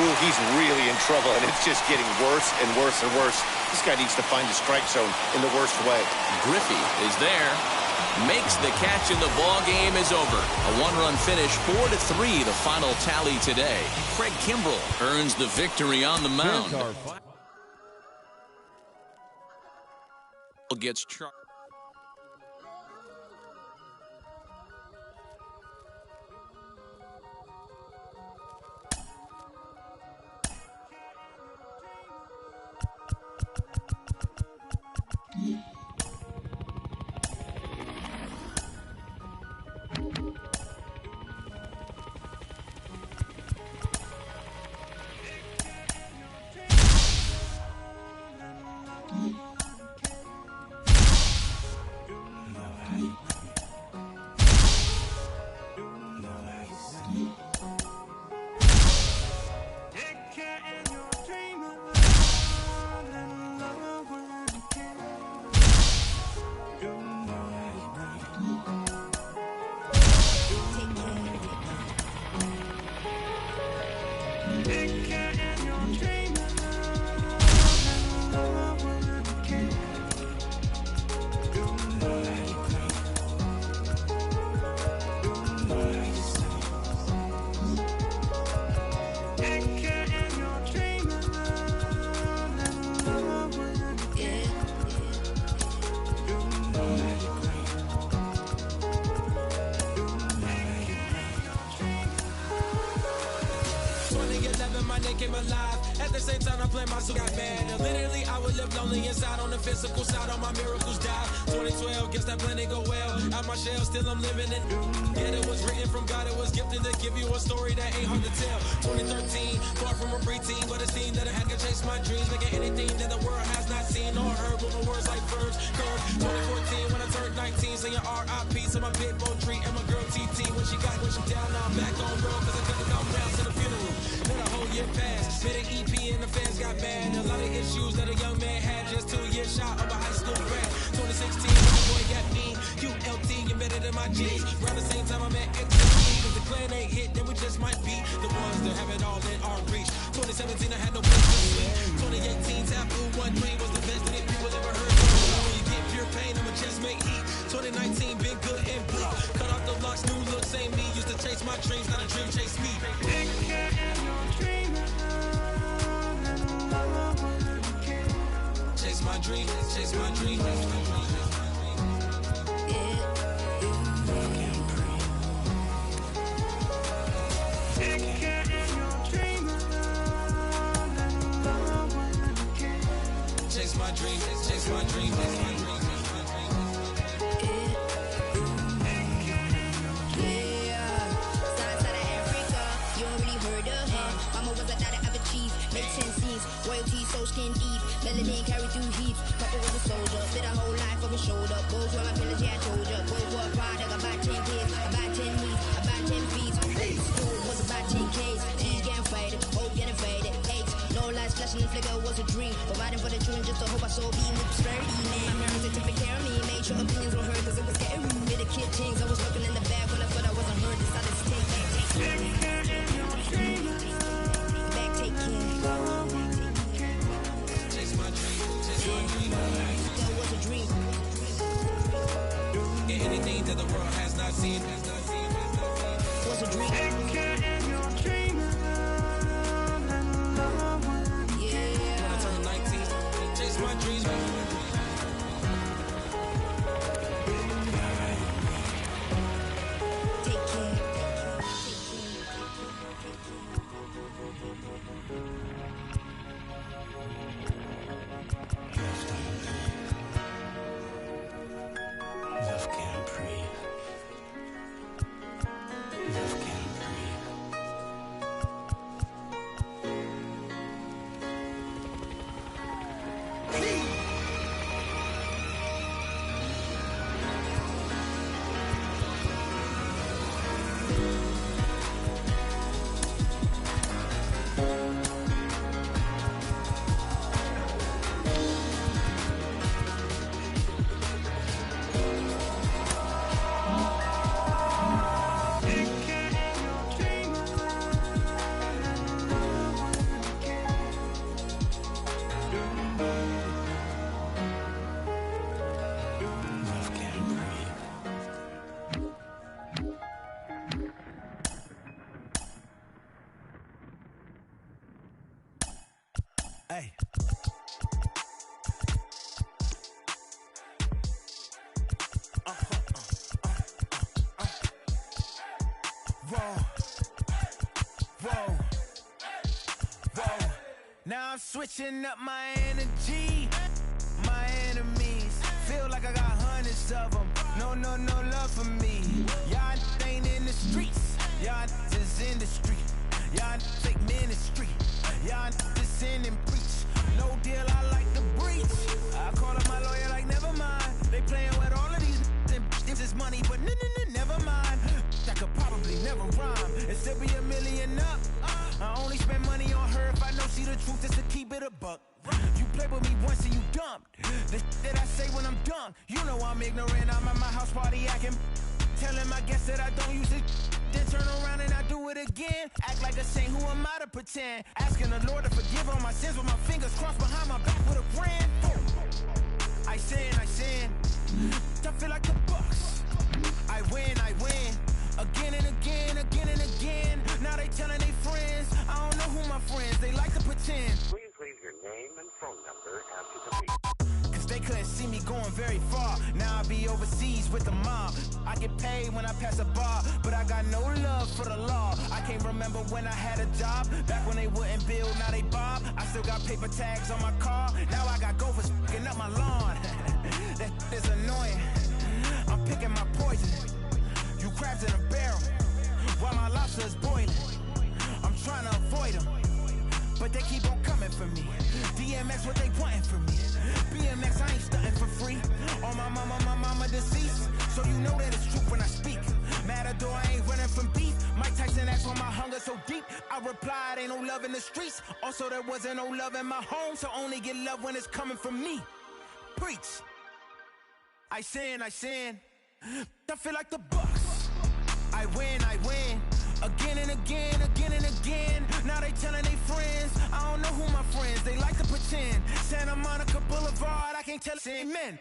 [SPEAKER 4] Ooh, he's really in trouble, and it's just getting worse and worse and worse. This guy needs to find the strike zone in the worst way.
[SPEAKER 1] Griffey is there. Makes the catch, and the ball game is over. A 1-run finish, 4-3, the final tally today. Craig Kimbrell earns the victory on the mound. Gets charged.
[SPEAKER 6] everything came alive. At the same time, I play my suit got bad. Now, literally, I would live lonely inside. On the physical side, all my miracles died. 2012, guess that plan didn't go well. Out my shell, still I'm living it. Yeah, it was written from God, it was gifted to give you a story that ain't hard to tell. 2013, far from a preteen, but it seemed that I had to chase my dreams, making anything that the world has not seen or heard. With my words like verbs, curve. 2014, when I turned 19, singing R.I.P. to my big bone tree and my girl TT. When she down, now I'm back on road, cause I couldn't come down to the funeral. Then a whole year passed, made an EP and the fans got mad. A lot of issues that a young man had, just 2 years shot of a high school grad. 2016, when the boy got me, QLT, you better than my G's. Around the same time I met XT. If the clan ain't hit, then we just might be the ones that have it all in our reach. 2017, I had no place to sleep. 2018, Taboo 1 Dream was the best that people ever heard. When you get pure pain, I'ma just make heat. 2019, been good and bleak. Cut off the locks, new look, same me. Used to chase my dreams, not a dream chase me. Chase my dream, chase my dream. Chase my dream, chase my dream, chase my dream.
[SPEAKER 9] Royalty, so skin deep. Melanin carry through heat. Papa was a soldier. Spit a whole life on his shoulder. Boys were my pillars, yeah, I told ya. Boys were a product. About 10 kids, about 10 weeks, about 10 feet. School was about 10 Ks. T's getting faded, hope getting faded. Aches, no lights flashing, the flicker was a dream. Providing for the children just to hope I saw being with prosperity, man. My parents, they took care of me. Made sure opinions were heard, cause it was scary. Made a kid things. I was looking in the back when I thought I wasn't heard. Decided to take back, take care. Back, take care. That was a dream.
[SPEAKER 6] Anything that the world has not seen,
[SPEAKER 9] Was a dream. Yeah.
[SPEAKER 6] When I turned 19, chase my dreams.
[SPEAKER 9] Take care.
[SPEAKER 6] Love can't breathe. Love can't breathe. Love can't breathe.
[SPEAKER 10] Hey. Whoa. Now I'm switching up my energy. My enemies feel like I got hundreds of them. No love for me. Y'all ain't in the streets. Y'all is in the street. Y'all take ministry. Y'all just sin and preach. No deal, I like the breach. I call up my lawyer like, never mind. They playing with all of these and this is money, but never mind. That could probably never rhyme and still be $1 million up. I only spend money on her if I know she the truth is to keep it a buck. You play with me once and you dumped. The that I say when I'm done, you know I'm ignorant. I'm at my house party acting, telling my guests that I don't use it. Then turn around and I do it again. Act like a saint, who am I to pretend? Asking the Lord to forgive all my sins with my fingers crossed behind my back with a brand. I sin. I feel like the Bucks. I win. Again and again. Now they telling their friends. I don't know who my friends, they like to pretend.
[SPEAKER 11] Please leave your name and phone number after the beep.
[SPEAKER 10] Cause they couldn't see me going very far. Now I be overseas with the mob. I get paid when I pass a bar, but I got no love for the law. I can't remember when I had a job. Back when they wouldn't build, now they bob. I still got paper tags on my car. Now I got gophers f***ing up my lawn. That is annoying. I'm picking my poison. You crabs in a barrel, while my lobster is boiling. I'm trying to avoid them, but they keep on coming for me. DMX, what they wanting from me? BMX, I ain't stunting for free. On my mama deceased, so you know that it's true when I speak. Matador, I ain't running from beef. Mike Tyson asked why my hunger so deep. I replied, ain't no love in the streets. Also, there wasn't no love in my home, so only get love when it's coming from me. Preach. I sin. I feel like the Bucks. I win. Again and again. Now they telling they friends. I don't know who my friends. They like to pretend. Santa Monica Boulevard, I can't tell it's amen.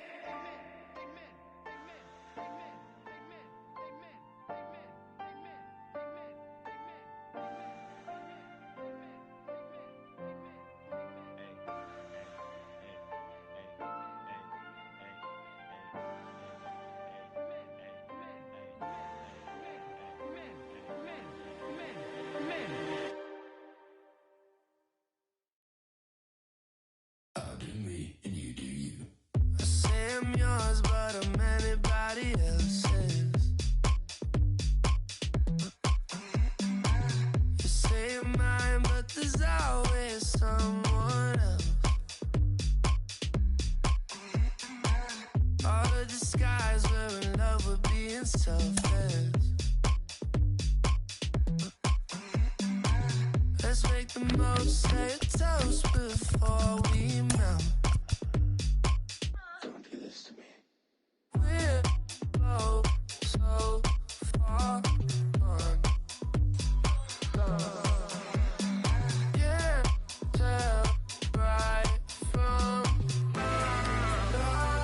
[SPEAKER 12] I'm yours, but I'm anybody else's. You say you're mine, but there's always someone else. All the disguise, we're in love with being selfless. Let's make the most, say a toast before we melt. We're both so far gone. Can't tell right from wrong.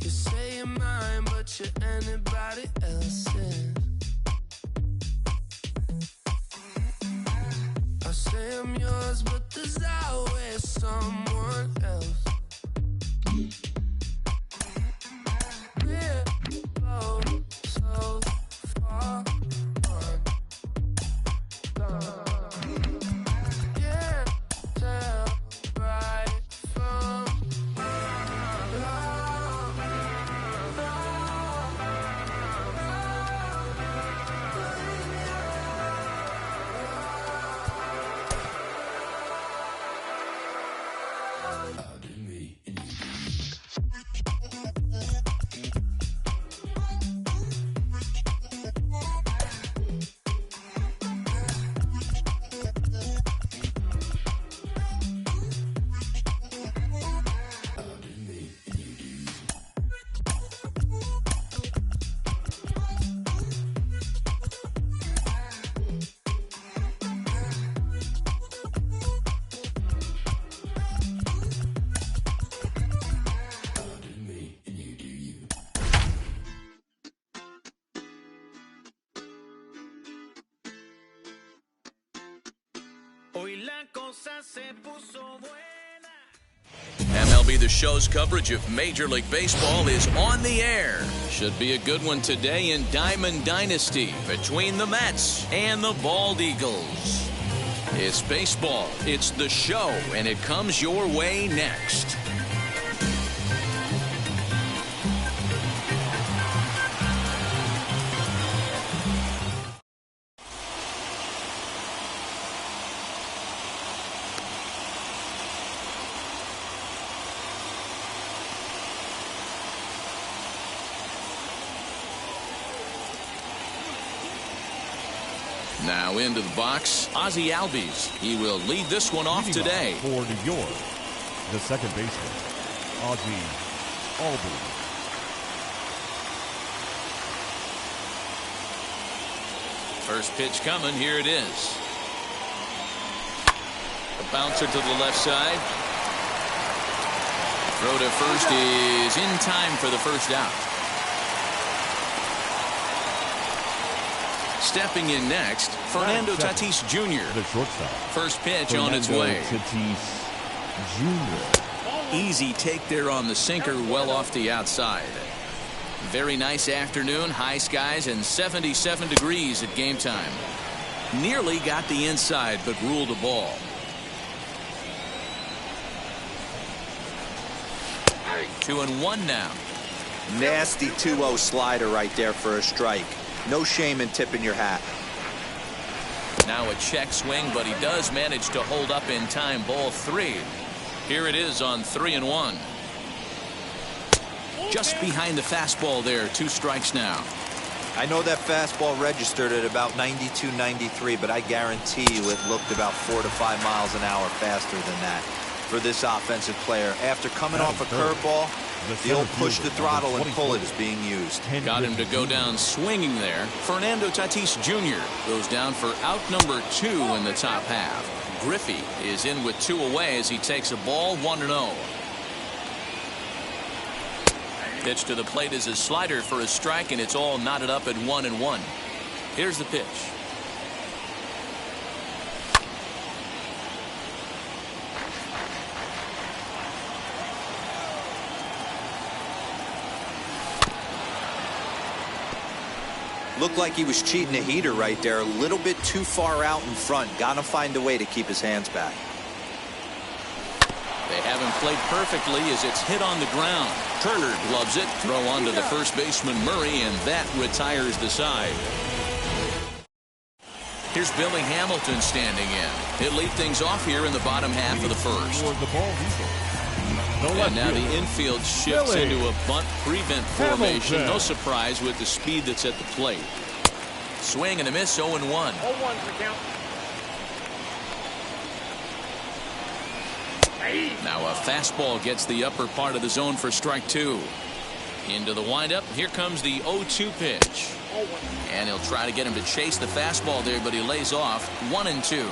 [SPEAKER 12] You say you're mine, but you're anybody else's. I say I'm yours, but there's always someone else. We're both so far gone. Can't tell right from wrong.
[SPEAKER 10] Hoy la cosa se puso buena.
[SPEAKER 1] MLB The Show's coverage of Major League Baseball is on the air. Should be a good one today in Diamond Dynasty between the Mets and the Bald Eagles. It's baseball, it's The Show, and it comes your way next. Now into the box, Ozzie Albies. He will lead this one off today.
[SPEAKER 2] For New York, the second baseman, Ozzie Albies.
[SPEAKER 1] First pitch coming. Here it is. A bouncer to the left side. Throw to first is in time for the first out. Stepping in next, Fernando Tatis Jr.
[SPEAKER 2] The shortstop.
[SPEAKER 1] First pitch on its way.
[SPEAKER 2] Tatis Jr.
[SPEAKER 1] Easy take there on the sinker, well off the outside. Very nice afternoon, high skies and 77 degrees at game time. Nearly got the inside, but ruled a ball. Two and one now.
[SPEAKER 3] Nasty 2-0 slider right there for a strike. No shame in tipping your hat.
[SPEAKER 1] Now a check swing, but he does manage to hold up in time. Ball three. Here it is on 3-1. Just behind the fastball there. 2 strikes now.
[SPEAKER 3] I know that fastball registered at about 92, 93, but I guarantee you it looked about 4 to 5 miles an hour faster than that for this offensive player. After coming off a curveball, the old push the throttle and pull it is being used.
[SPEAKER 1] Got him to go down swinging there. Fernando Tatis Jr. goes down for out number 2 in the top half. Griffey is in with 2 away as he takes a ball 1-0. Pitch to the plate is a slider for a strike, and it's all knotted up at 1-1. Here's the pitch.
[SPEAKER 3] Looked like he was cheating a heater right there. A little bit too far out in front. Gotta find a way to keep his hands back.
[SPEAKER 1] They haven't played perfectly as it's hit on the ground. Turner gloves it. Throw on to the first baseman Murray, and that retires the side. Here's Billy Hamilton standing in. He'll lead things off here in the bottom half of the first. And now the infield shifts into a bunt prevent formation. No surprise with the speed that's at the plate. Swing and a miss. 0-1.
[SPEAKER 7] 0-1 for count.
[SPEAKER 1] Now a fastball gets the upper part of the zone for strike 2. Into the windup. Here comes the 0-2 pitch. And he'll try to get him to chase the fastball there, but he lays off. 1-2.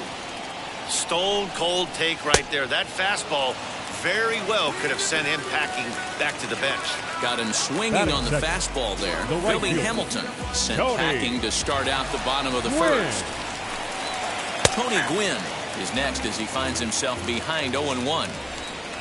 [SPEAKER 5] Stone cold take right there. That fastball very well could have sent him packing back to the bench.
[SPEAKER 1] Got him swinging on the fastball there. Billy Hamilton sent packing to start out the bottom of the first. Tony Gwynn is next as he finds himself behind 0-1.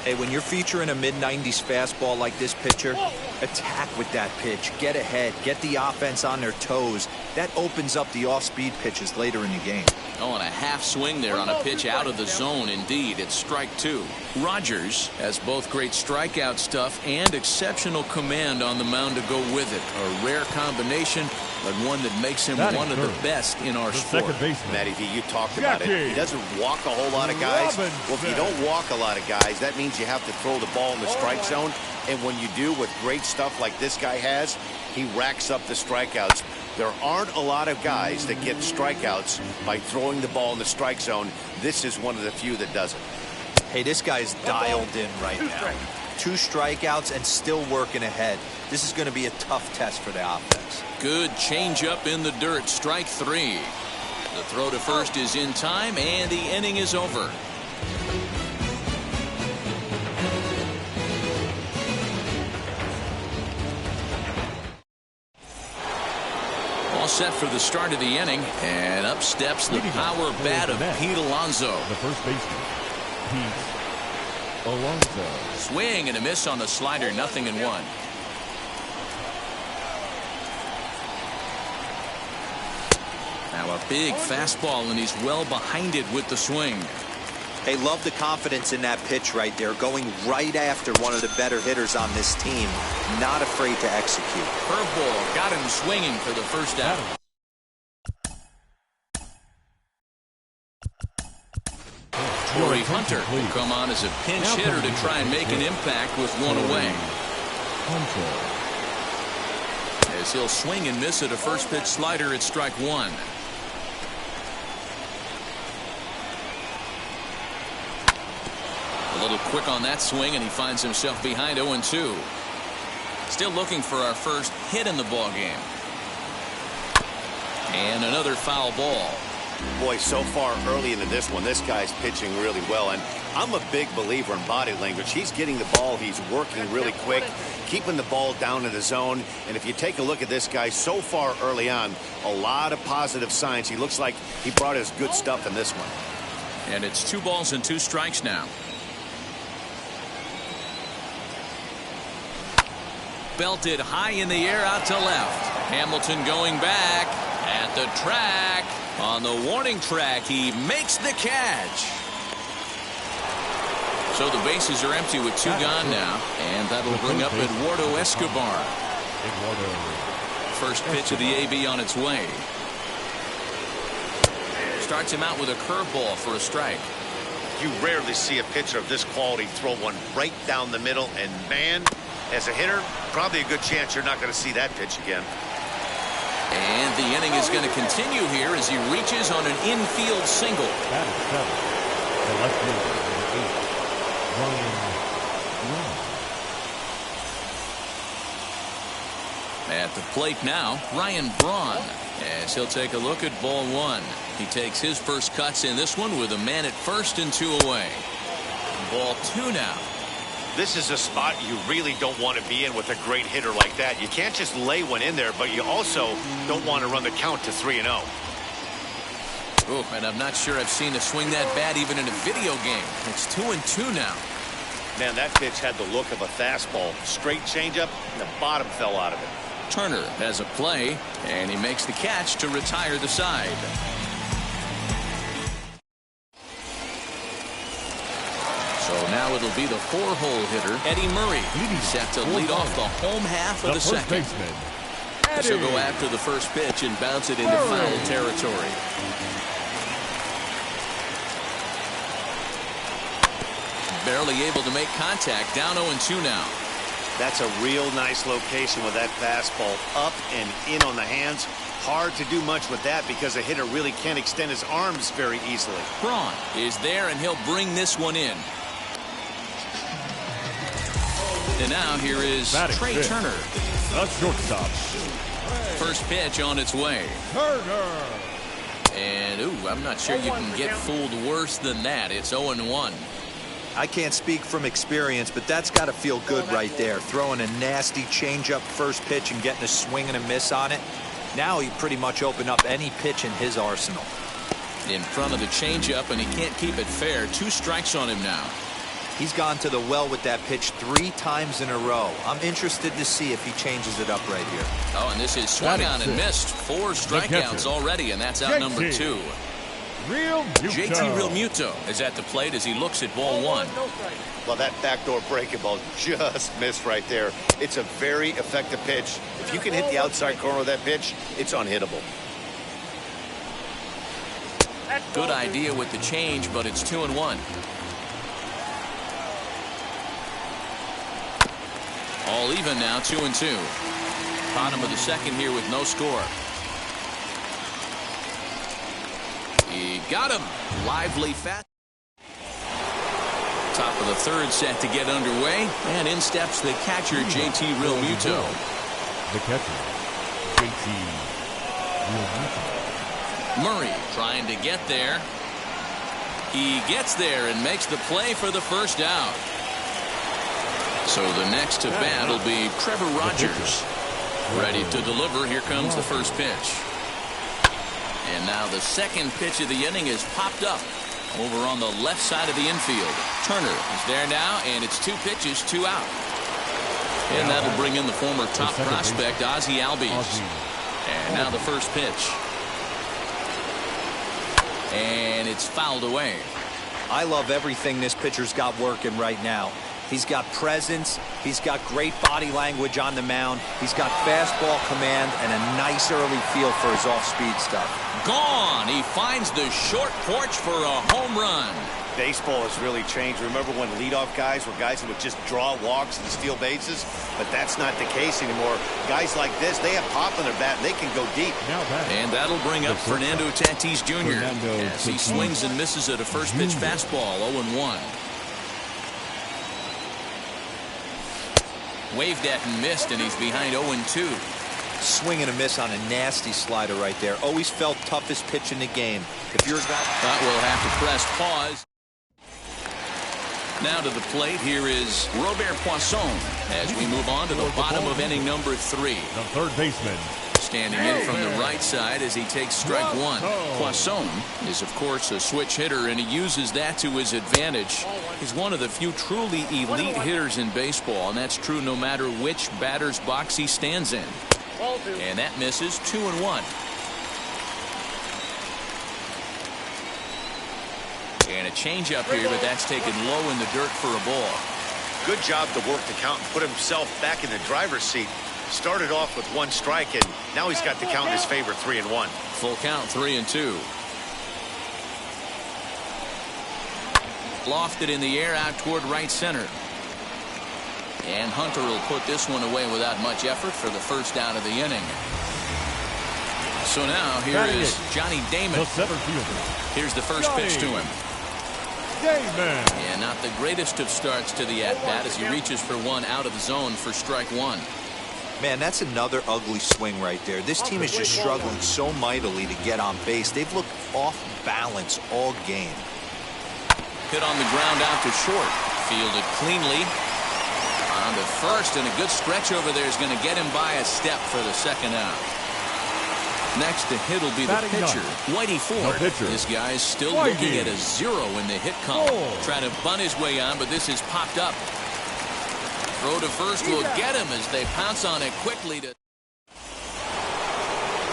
[SPEAKER 3] Hey, when you're featuring a mid-90s fastball like this pitcher, attack with that pitch. Get ahead. Get the offense on their toes. That opens up the off-speed pitches later in the game.
[SPEAKER 1] Oh, and a half swing there on a pitch out of the zone. Indeed, it's strike 2. Rogers has both great strikeout stuff and exceptional command on the mound to go with it. A rare combination, but one that makes him one of the best in our sport.
[SPEAKER 5] Matty V, you talked about it. He doesn't walk a whole lot of guys. Well, if you don't walk a lot of guys, that means you have to throw the ball in the strike zone. And when you do with great stuff like this guy has, he racks up the strikeouts. There aren't a lot of guys that get strikeouts by throwing the ball in the strike zone. This is one of the few that does it.
[SPEAKER 3] Hey, this guy's dialed in right now. 2 strikeouts and still working ahead. This is going to be a tough test for the offense.
[SPEAKER 1] Good changeup in the dirt. Strike 3. The throw to first is in time, and the inning is over. Set for the start of the inning, and up steps the power bat of Pete Alonso.
[SPEAKER 2] The first baseman, Pete Alonso.
[SPEAKER 1] Swing and a miss on the slider. 0-1. Now a big fastball, and he's well behind it with the swing.
[SPEAKER 3] Hey, love the confidence in that pitch right there, going right after one of the better hitters on this team. Not afraid to execute.
[SPEAKER 1] Curveball got him swinging for the first out. Torrey Hunter will come on as a pinch hitter to try and make an impact with 1 away. As he'll swing and miss at a first pitch slider at strike 1. A little quick on that swing, and he finds himself behind 0-2. Still looking for our first hit in the ball game. And another foul ball.
[SPEAKER 5] Boy, so far early into this one, this guy's pitching really well. And I'm a big believer in body language. He's getting the ball. He's working really quick, keeping the ball down in the zone. And if you take a look at this guy so far early on, a lot of positive signs. He looks like he brought his good stuff in this one.
[SPEAKER 1] And it's 2 balls and 2 strikes now. Belted high in the air out to left. Hamilton going back at the track. On the warning track, he makes the catch. So the bases are empty with 2 gone now. And that'll bring up Eduardo Escobar. First pitch of the AB on its way. Starts him out with a curveball for a strike.
[SPEAKER 5] You rarely see a pitcher of this quality throw one right down the middle. And, man, as a hitter, probably a good chance you're not going to see that pitch again.
[SPEAKER 1] And the inning is going to continue here as he reaches on an infield single.
[SPEAKER 2] That is 7. The left fielder, number 8, Ryan.
[SPEAKER 1] At the plate now, Ryan Braun, as he'll take a look at ball 1. He takes his first cuts in this one with a man at first and 2 away. Ball 2 now.
[SPEAKER 5] This is a spot you really don't want to be in with a great hitter like that. You can't just lay one in there, but you also don't want to run the count to 3-0.
[SPEAKER 1] Oh, and I'm not sure I've seen a swing that bad even in a video game. It's 2-2 now.
[SPEAKER 5] Man, that pitch had the look of a fastball. Straight changeup, and the bottom fell out of it.
[SPEAKER 1] Turner has a play, and he makes the catch to retire the side. So now it'll be the 4-hole hitter, Eddie Murray, set to lead off the home half of the second. She'll go after the first pitch and bounce it into foul territory. Barely able to make contact, down 0-2 now.
[SPEAKER 5] That's a real nice location with that fastball up and in on the hands. Hard to do much with that because a hitter really can't extend his arms very easily.
[SPEAKER 1] Braun is there, and he'll bring this one in. And now here is Trey Turner.
[SPEAKER 2] The shortstop.
[SPEAKER 1] First pitch on its way.
[SPEAKER 2] Turner.
[SPEAKER 1] And, ooh, I'm not sure you can get fooled worse than that. It's 0-1.
[SPEAKER 3] I can't speak from experience, but that's got to feel good right there. Throwing a nasty changeup first pitch and getting a swing and a miss on it. Now he pretty much opened up any pitch in his arsenal.
[SPEAKER 1] In front of the changeup, and he can't keep it fair. 2 strikes on him now.
[SPEAKER 3] He's gone to the well with that pitch 3 times in a row. I'm interested to see if he changes it up right here.
[SPEAKER 1] Oh, and this is swung on and missed. 4 strikeouts already, and that's out number 2. JT Realmuto is at the plate as he looks at ball 1.
[SPEAKER 5] Well, that backdoor breaking ball just missed right there. It's a very effective pitch. If you can hit the outside corner of that pitch, it's unhittable.
[SPEAKER 1] Good idea with the change, but it's 2-1. All even now, 2-2. Bottom of the second here with no score. He got him. Lively fast. Top of the third set to get underway. And in steps the catcher, JT Realmuto.
[SPEAKER 2] The catcher, JT Realmuto.
[SPEAKER 1] Murray trying to get there. He gets there and makes the play for the first out. So the next to bat will be Trevor Rogers. Ready to deliver. Here comes the first pitch. And now the second pitch of the inning is popped up over on the left side of the infield. Turner is there now, and it's 2 pitches, 2 out. And that'll bring in the former top prospect, Ozzie Albies. And now the first pitch. And it's fouled away.
[SPEAKER 3] I love everything this pitcher's got working right now. He's got presence. He's got great body language on the mound. He's got fastball command and a nice early feel for his off-speed stuff.
[SPEAKER 1] Gone. He finds the short porch for a home run.
[SPEAKER 5] Baseball has really changed. Remember when leadoff guys were guys that would just draw walks and steal bases? But that's not the case anymore. Guys like this, they have pop in their bat, and they can go deep.
[SPEAKER 1] And that'll bring up Fernando Tatis Jr. as he swings and misses at a first-pitch fastball, 0-1. Waved at and missed, and he's behind 0-2.
[SPEAKER 3] Swing and a miss on a nasty slider right there. Always felt toughest pitch in the game. If you're a guy
[SPEAKER 1] that will have to press pause. Now to the plate, here is Robert Poisson as we move on to the bottom of inning number 3.
[SPEAKER 2] The third baseman.
[SPEAKER 1] Standing in from the right side as he takes strike one. Poisson is, of course, a switch hitter, and he uses that to his advantage. He's one of the few truly elite hitters in baseball, and that's true no matter which batter's box he stands in. And that misses 2-1. And a changeup here, but that's taken low in the dirt for a ball.
[SPEAKER 5] Good job to work the count and put himself back in the driver's seat. Started off with 1 strike, and now he's got the count in his favor, 3-1.
[SPEAKER 1] Full count, 3-2. Lofted in the air out toward right center. And Hunter will put this one away without much effort for the first out of the inning. So now here is Johnny Damon.
[SPEAKER 2] The center fielder.
[SPEAKER 1] Here's the first pitch to him.
[SPEAKER 2] Damon.
[SPEAKER 1] And not the greatest of starts to the at-bat as he reaches for one out of the zone for strike one.
[SPEAKER 3] Man, that's another ugly swing right there. This team is just struggling so mightily to get on base. They've looked off balance all game.
[SPEAKER 1] Hit on the ground out to short. Fielded cleanly. On to first, and a good stretch over there is going to get him by a step for the second out. Next to hit will be the pitcher, Whitey Ford. This guy's still looking at a 0 in the hit column. Trying to bunt his way on, but this has popped up. Throw to first will get him as they pounce on it quickly.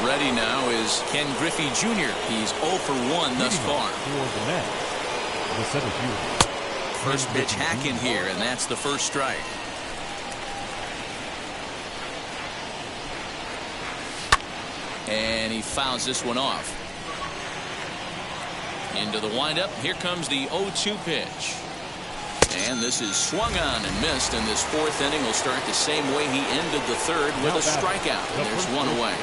[SPEAKER 1] Ready now is Ken Griffey Jr. He's 0 for 1 thus far. First pitch hack in here, and that's the first strike. And he fouls this one off. Into the windup. Here comes the 0-2 pitch. And this is swung on and missed, and this fourth inning will start the same way he ended the third with a strikeout. And there's one away.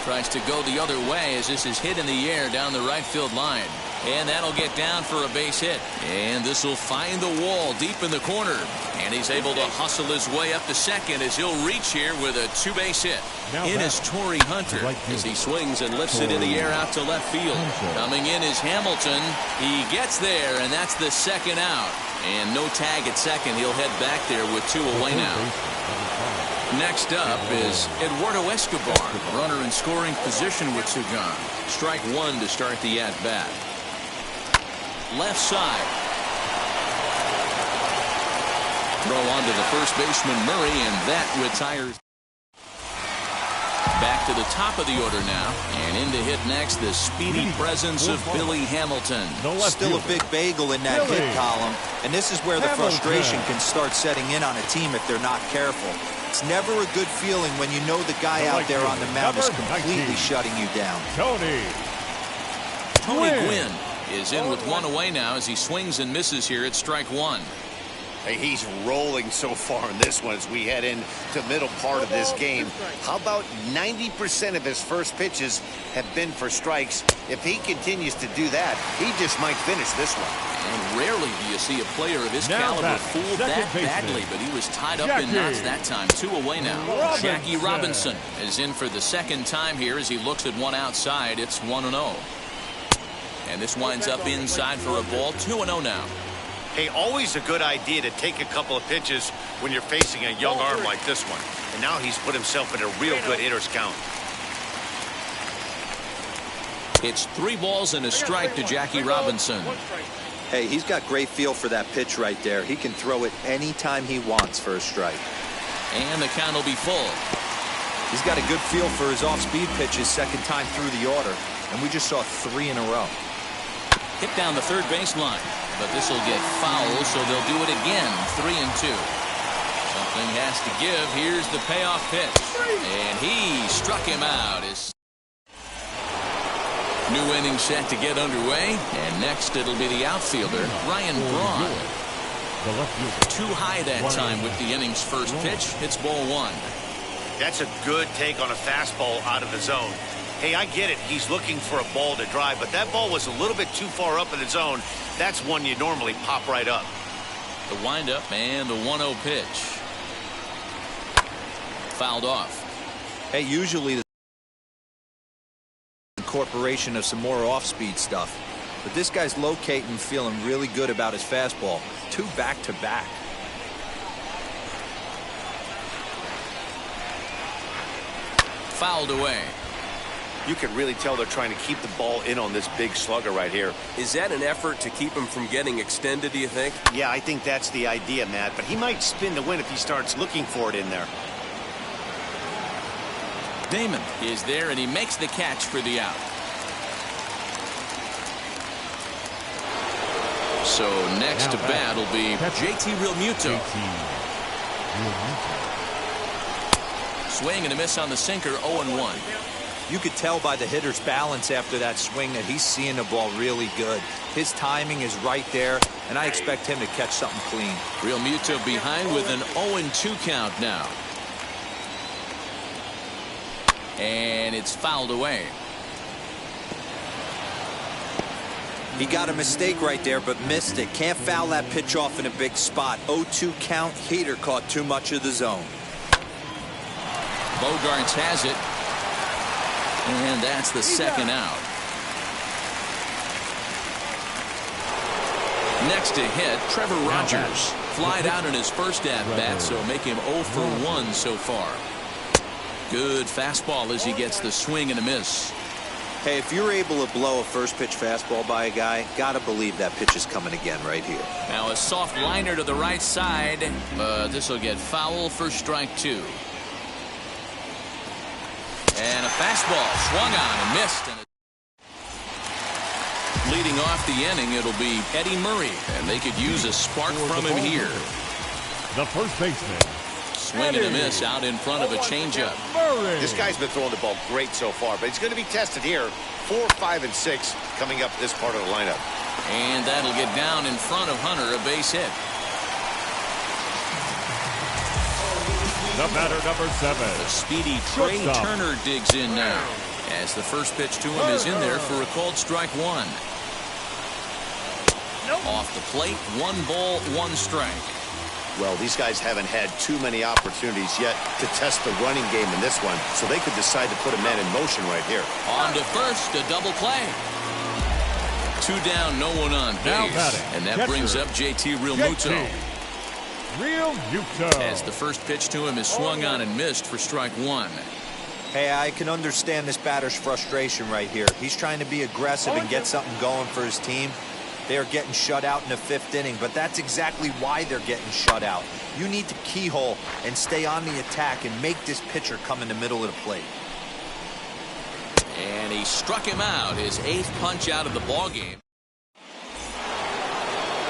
[SPEAKER 1] Tries to go the other way as this is hit in the air down the right field line. And that'll get down for a base hit. And this will find the wall deep in the corner. And he's able to hustle his way up to second as he'll reach here with a 2-base hit. In is Torrey Hunter as he swings and lifts it in the air out to left field. Coming in is Hamilton. He gets there, and that's the second out. And no tag at second. He'll head back there with 2 away now. Next up is Eduardo Escobar, runner in scoring position with 2 gone. Strike one to start the at-bat. Left side. Throw on to the first baseman Murray, and that retires. Back to the top of the order now, and in to hit next the speedy presence of Billy Hamilton.
[SPEAKER 3] Still a big bagel in that hit column, and this is where the frustration can start setting in on a team if they're not careful. It's never a good feeling when you know the guy out there on the mound is completely shutting you down.
[SPEAKER 1] Tony Gwynn is in with 1 away now as he swings and misses here at strike one.
[SPEAKER 5] Hey, he's rolling so far in this one as we head into the middle part of this game. How about 90% of his first pitches have been for strikes? If he continues to do that, he just might finish this one.
[SPEAKER 1] And rarely do you see a player of his caliber fooled that badly, but he was tied up in knots that time. 2 away now. Jackie Robinson is in for the second time here as he looks at one outside. It's 1-0. And this winds up inside for a ball. 2-0 now.
[SPEAKER 5] Hey, always a good idea to take a couple of pitches when you're facing a young arm like this one. And now he's put himself in a real good hitter's count.
[SPEAKER 1] It's 3 balls and a strike to Jackie Robinson.
[SPEAKER 3] Hey, he's got great feel for that pitch right there. He can throw it anytime he wants for a strike.
[SPEAKER 1] And the count will be full.
[SPEAKER 3] He's got a good feel for his off-speed pitches second time through the order. And we just saw 3 in a row.
[SPEAKER 1] Hit down the third baseline. But this will get foul, so they'll do it again. 3-2. Something has to give. Here's the payoff pitch. And he struck him out. New inning set to get underway. And next it'll be the outfielder, Ryan Braun. Too high that time with the inning's first pitch. It's ball 1.
[SPEAKER 5] That's a good take on a fastball out of the zone. Hey, I get it. He's looking for a ball to drive, but that ball was a little bit too far up in the zone. That's one you normally pop right up.
[SPEAKER 1] The windup and the 1-0 pitch. fouled off.
[SPEAKER 3] Hey, usually the incorporation of some more off-speed stuff. But this guy's locating, feeling really good about his fastball. 2 back-to-back.
[SPEAKER 1] Fouled away.
[SPEAKER 5] You can really tell they're trying to keep the ball in on this big slugger right here.
[SPEAKER 8] Is that an effort to keep him from getting extended, do you think?
[SPEAKER 5] Yeah, I think that's the idea, Matt. But he might spin to win if he starts looking for it in there.
[SPEAKER 1] Damon is there, and he makes the catch for the out. So next to bat will be JT Realmuto. Swing and a miss on the sinker, 0-1.
[SPEAKER 3] You could tell by the hitter's balance after that swing that he's seeing the ball really good. His timing is right there, and I expect him to catch something clean.
[SPEAKER 1] Realmuto behind with an 0-2 count now. And it's fouled away.
[SPEAKER 3] He got a mistake right there, but missed it. Can't foul that pitch off in a big spot. 0-2 count. Heater caught too much of the zone.
[SPEAKER 1] Bogarts has it. And that's the second out. Next to hit, Trevor Rogers. Flied out in his first at-bat, so make him 0 for 1 so far. Good fastball as he gets the swing and a miss.
[SPEAKER 3] Hey, if you're able to blow a first pitch fastball by a guy, gotta believe that pitch is coming again right here.
[SPEAKER 1] Now a soft liner to the right side, but this will get foul for strike 2. And a fastball swung on and missed. And leading off the inning, it'll be Eddie Murray, and they could use a spark from him here.
[SPEAKER 2] The first baseman.
[SPEAKER 1] Swing and a miss out in front of a changeup.
[SPEAKER 5] This guy's been throwing the ball great so far, but he's going to be tested here. 4, 5, and 6 coming up this part of the lineup.
[SPEAKER 1] And that'll get down in front of Hunter, a base hit.
[SPEAKER 2] The batter, number 7.
[SPEAKER 1] The speedy Trey Turner digs in now, as the first pitch to him is in there for a called strike 1. Off the plate, 1 ball, 1 strike.
[SPEAKER 5] Well, these guys haven't had too many opportunities yet to test the running game in this one, so they could decide to put a man in motion right here.
[SPEAKER 1] On to first, a double play. 2 down, no one on base, and that brings up JT Realmuto. As the first pitch to him is swung on and missed for strike 1.
[SPEAKER 3] Hey, I can understand this batter's frustration right here. He's trying to be aggressive and get something going for his team. They are getting shut out in the 5th inning, but that's exactly why they're getting shut out. You need to keyhole and stay on the attack and make this pitcher come in the middle of the plate.
[SPEAKER 1] And he struck him out, his 8th punch out of the ballgame.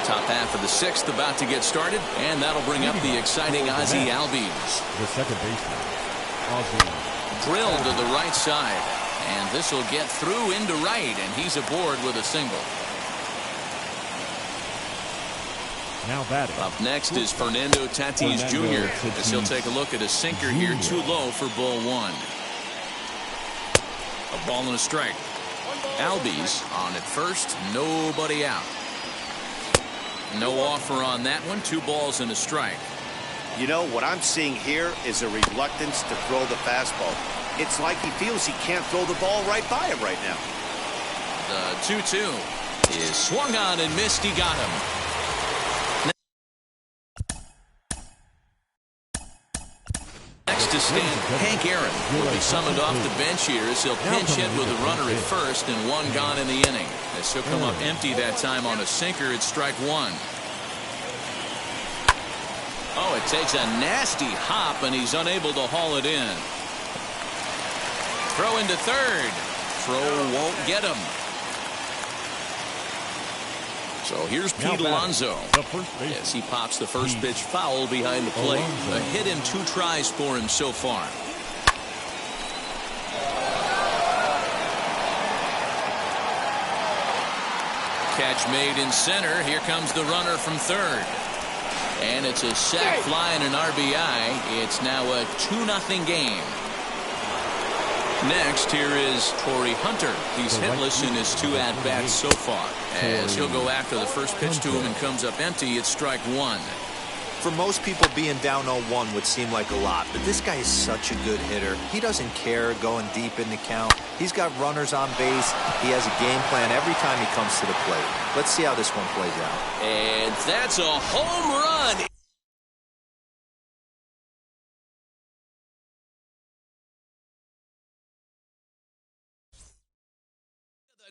[SPEAKER 1] Top half of the 6th about to get started, and that'll bring up the exciting Ozzie Albies.
[SPEAKER 2] The second baseman, Ozzie.
[SPEAKER 1] Drilled to the right side, and this will get through into right, and he's aboard with a single.
[SPEAKER 2] Now batting.
[SPEAKER 1] Up next is Fernando Tatis Jr. as he'll take a look at a sinker here, too low for ball 1. A ball and a strike. Albies on at first, nobody out. No offer on that one. 2 balls and a strike.
[SPEAKER 5] You know, what I'm seeing here is a reluctance to throw the fastball. It's like he feels he can't throw the ball right by him right now.
[SPEAKER 1] The 2-2 is swung on and missed. He got him. Next to stand Hank Aaron will be summoned off the bench here as he'll pinch hit with a runner at first and 1 gone in the inning. As he'll come up empty that time on a sinker at strike 1. Oh, it takes a nasty hop and he's unable to haul it in. Throw into third. Throw won't get him. So here's Pete Alonso as he pops the first pitch foul behind the plate. A hit in 2 tries for him so far. Catch made in center. Here comes the runner from third. And it's a sac fly and an RBI. It's now a 2-0 game. Next, here is Torrey Hunter. He's hitless in his 2 at-bats so far. As he'll go after the first pitch to him and comes up empty, it's strike 1.
[SPEAKER 3] For most people, being down 0-1 would seem like a lot, but this guy is such a good hitter. He doesn't care going deep in the count. He's got runners on base. He has a game plan every time he comes to the plate. Let's see how this one plays out.
[SPEAKER 1] And that's a home run.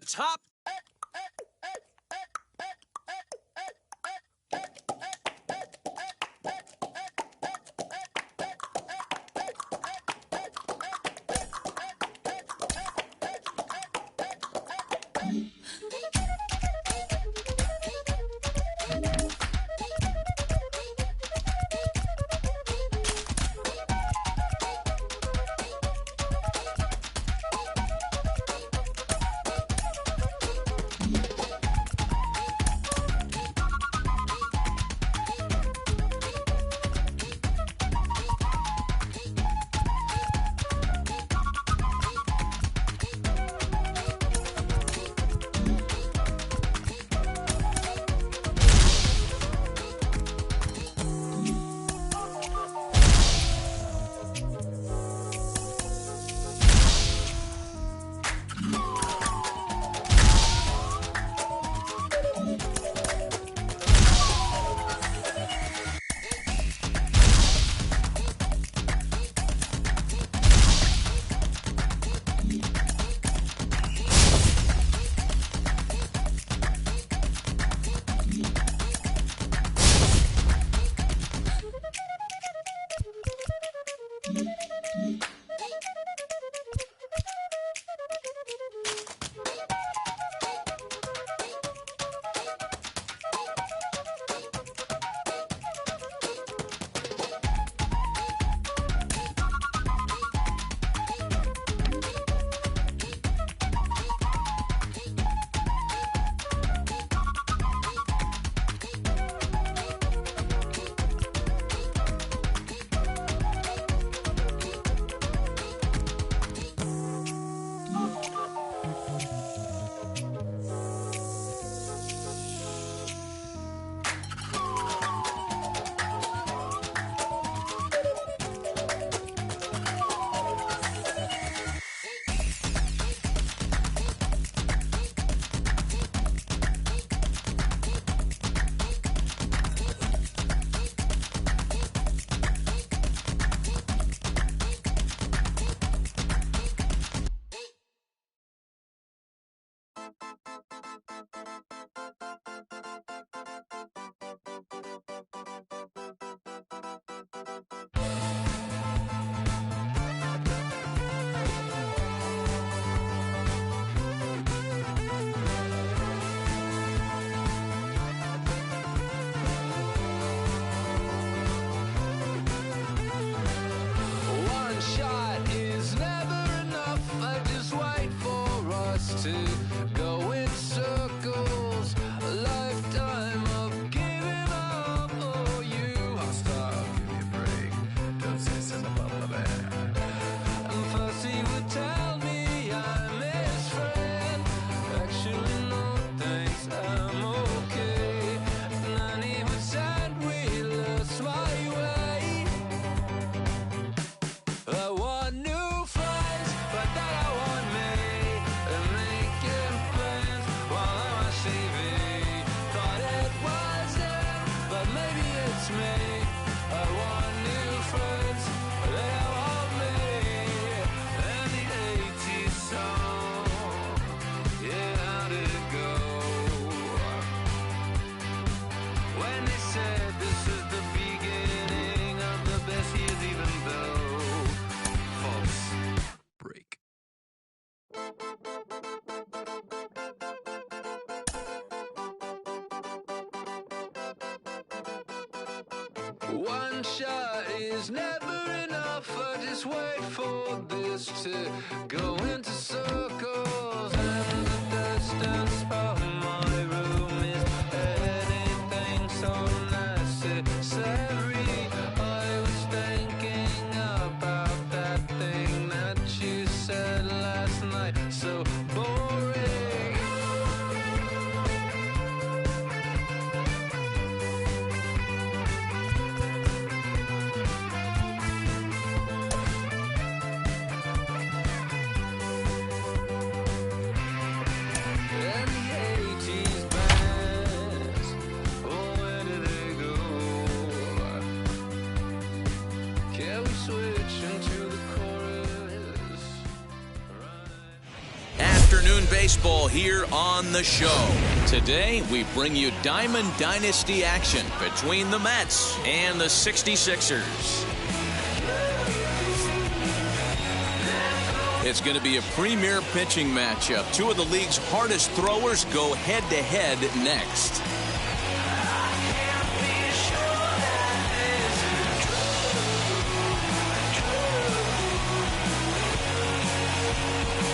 [SPEAKER 1] The top.
[SPEAKER 12] One shot is never enough. I just wait for this to go into circles, and the distance from my room is anything so necessary. I was thinking about that thing that you said last night, so boring.
[SPEAKER 1] afternoon baseball here on the show. Today, we bring you Diamond Dynasty action between the Mets and the 66ers. It's going to be a premier pitching matchup. Two of the league's hardest throwers go head-to-head next.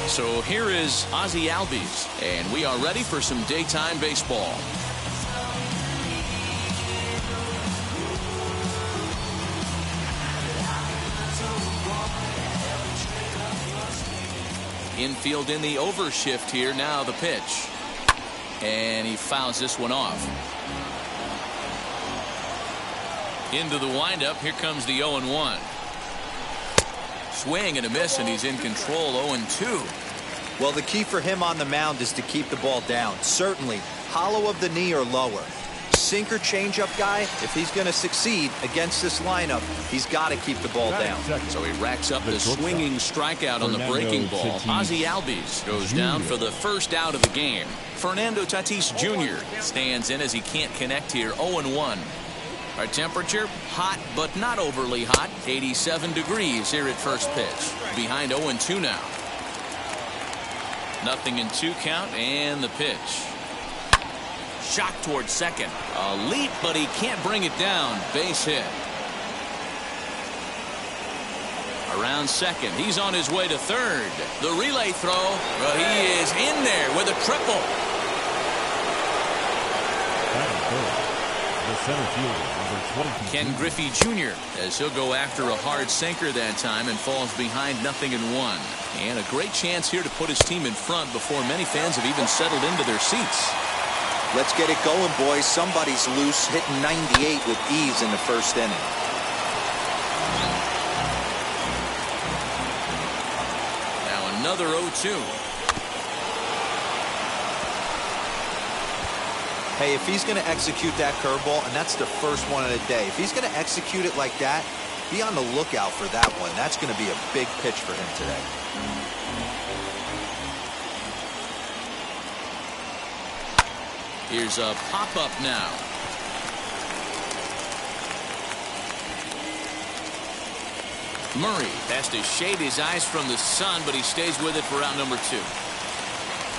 [SPEAKER 1] So here is Ozzie Albies, and we are ready for some daytime baseball. Infield in the overshift here. Now the pitch. And he fouls this one off. Into the windup. Here comes the 0-1. Swing and a miss, and he's in control. 0-2.
[SPEAKER 3] Well, the key for him on the mound is to keep the ball down. Certainly, hollow of the knee or lower. Sinker changeup guy, if he's going to succeed against this lineup, he's got to keep the ball down.
[SPEAKER 1] So he racks up the swinging strikeout on the breaking ball. Ozzie Albies goes down for the first out of the game. Fernando Tatis Jr. stands in as he can't connect here. 0-1. Our temperature, hot but not overly hot. 87 degrees here at first pitch. Behind 0-2 now. Nothing in 2 count, and the pitch. Shot towards second. A leap, but he can't bring it down. Base hit. Around second. He's on his way to third. The relay throw. But he is in there with a triple.
[SPEAKER 2] The center fielder, number 22.
[SPEAKER 1] Ken Griffey Jr. as he'll go after a hard sinker that time and falls behind 0-1. And a great chance here to put his team in front before many fans have even settled into their seats.
[SPEAKER 3] Let's get it going, boys. Somebody's loose, hitting 98 with ease in the first inning.
[SPEAKER 1] Now another 0-2.
[SPEAKER 3] Hey, if he's going to execute that curveball, and that's the first one of the day, if he's going to execute it like that, be on the lookout for that one. That's going to be a big pitch for him today.
[SPEAKER 1] Here's a pop-up now. Murray has to shade his eyes from the sun, but he stays with it for out number 2.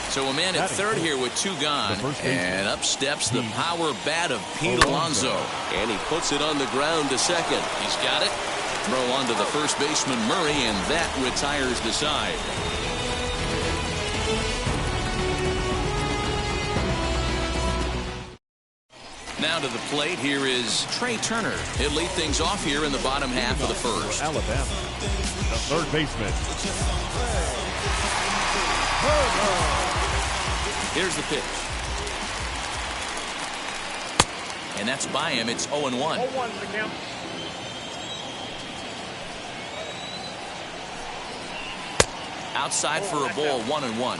[SPEAKER 1] So a man at third here with 2 gone. And up steps the power bat of Pete Alonso. And he puts it on the ground to second. He's got it. Throw on to the first baseman Murray, and that retires the side. Now to the plate, here is Trey Turner. He'll lead things off here in the bottom half of the first.
[SPEAKER 2] Alabama, the third baseman.
[SPEAKER 1] Here's the pitch. And that's by him. It's 0-1.
[SPEAKER 7] 0-1 the count.
[SPEAKER 1] Outside for a ball, 1-1.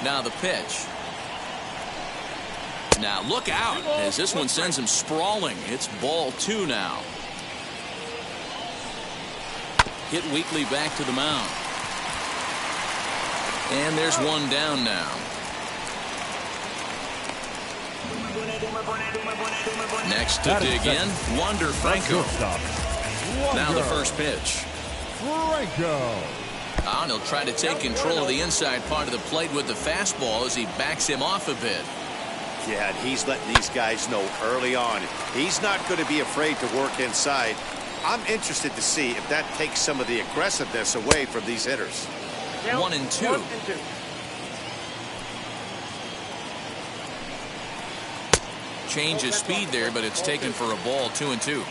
[SPEAKER 1] Now the pitch. Now look out as this one sends him sprawling. It's ball 2 now. Hit weakly back to the mound. And there's one down now. Next to dig in, Wander Franco. Now the first pitch.
[SPEAKER 2] Franco.
[SPEAKER 1] And he'll try to take control of the inside part of the plate with the fastball as he backs him off a bit.
[SPEAKER 5] Yeah, and he's letting these guys know early on he's not going to be afraid to work inside. I'm interested to see if that takes some of the aggressiveness away from these hitters.
[SPEAKER 1] 1-2. Change of speed there, but it's taken for a ball. 2-2.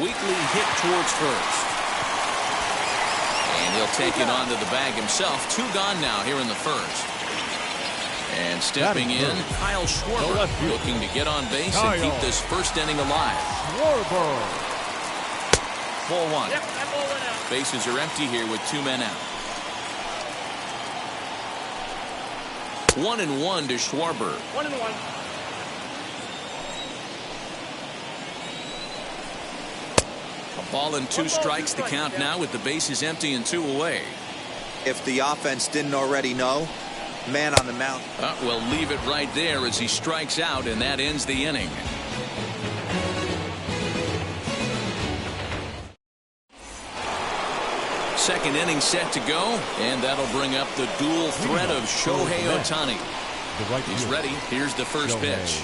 [SPEAKER 1] Weakly hit towards first. And he'll take it onto the bag himself. 2 gone now here in the first. And stepping in, Kyle Schwarber, looking to get on base and keep this first inning alive. Ball 1.
[SPEAKER 7] Yep, that ball went out.
[SPEAKER 1] Bases are empty here with 2 men out. 1-1 to Schwarber.
[SPEAKER 7] 1-1.
[SPEAKER 1] Ball and 2 strikes, the count now with the bases empty and 2 away.
[SPEAKER 3] If the offense didn't already know, man on the mound.
[SPEAKER 1] We'll leave it right there as he strikes out, and that ends the inning. Second inning set to go, and that'll bring up the dual threat of Shohei Ohtani. He's ready. Here's the first pitch.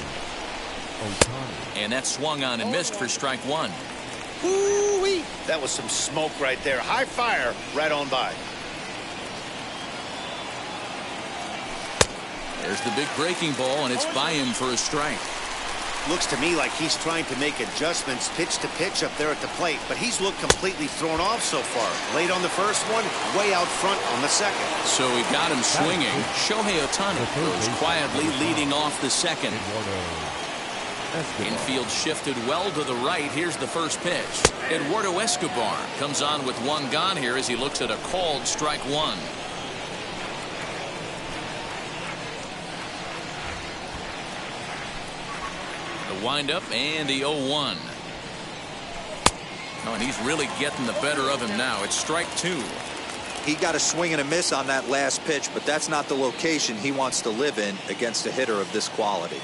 [SPEAKER 1] And that swung on and missed for strike 1.
[SPEAKER 5] Ooh-wee. That was some smoke right there. High fire right on by.
[SPEAKER 1] There's the big breaking ball, and it's by him for a strike.
[SPEAKER 5] Looks to me like he's trying to make adjustments pitch to pitch up there at the plate, but he's looked completely thrown off so far. Late on the first one, way out front on the second.
[SPEAKER 1] So he got him swinging. Shohei Ohtani goes quietly leading off the second. Infield shifted well to the right. Here's the first pitch. Eduardo Escobar comes on with 1 gone here as he looks at a called strike 1. The windup and the 0-1. Oh, and he's really getting the better of him now. It's strike 2.
[SPEAKER 3] He got a swing and a miss on that last pitch, but that's not the location he wants to live in against a hitter of this quality.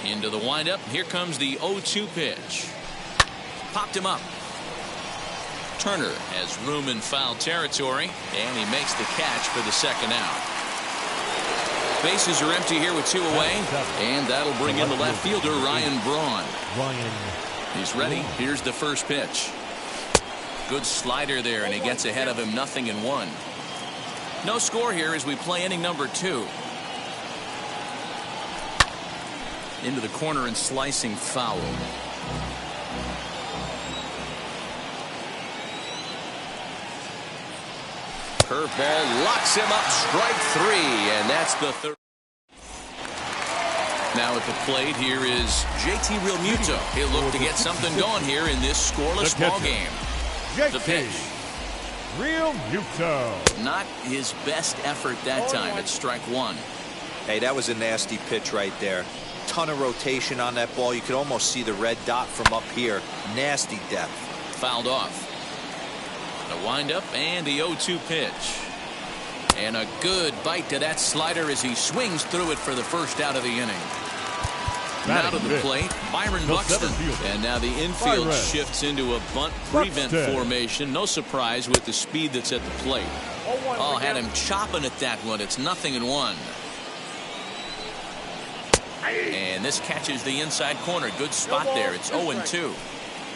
[SPEAKER 1] Into the windup. Here comes the 0-2 pitch. Popped him up. Turner has room in foul territory, and he makes the catch for the second out. Bases are empty here with 2 away, and that'll bring in the left fielder, Ryan Braun. He's ready. Here's the first pitch. Good slider there, and he gets ahead of him 0-1. No score here as we play inning number 2. Into the corner and slicing foul. Curveball locks him up, strike 3, and that's the third. Now at the plate here is JT Realmuto. He'll look to get something going here in this scoreless ball game. The pitch.
[SPEAKER 2] Realmuto.
[SPEAKER 1] Not his best effort that time. It's strike 1.
[SPEAKER 3] Hey, that was a nasty pitch right there. Ton of rotation on that ball. You could almost see the red dot from up here. Nasty depth.
[SPEAKER 1] Fouled off. The windup and the 0-2 pitch. And a good bite to that slider as he swings through it for the first out of the inning. Now to the plate, Byron Buxton. And now the infield shifts into a bunt prevent formation. No surprise with the speed that's at the plate. Oh, had him chopping at that one. It's 0-1. And this catches the inside corner. Good spot there. It's 0-2.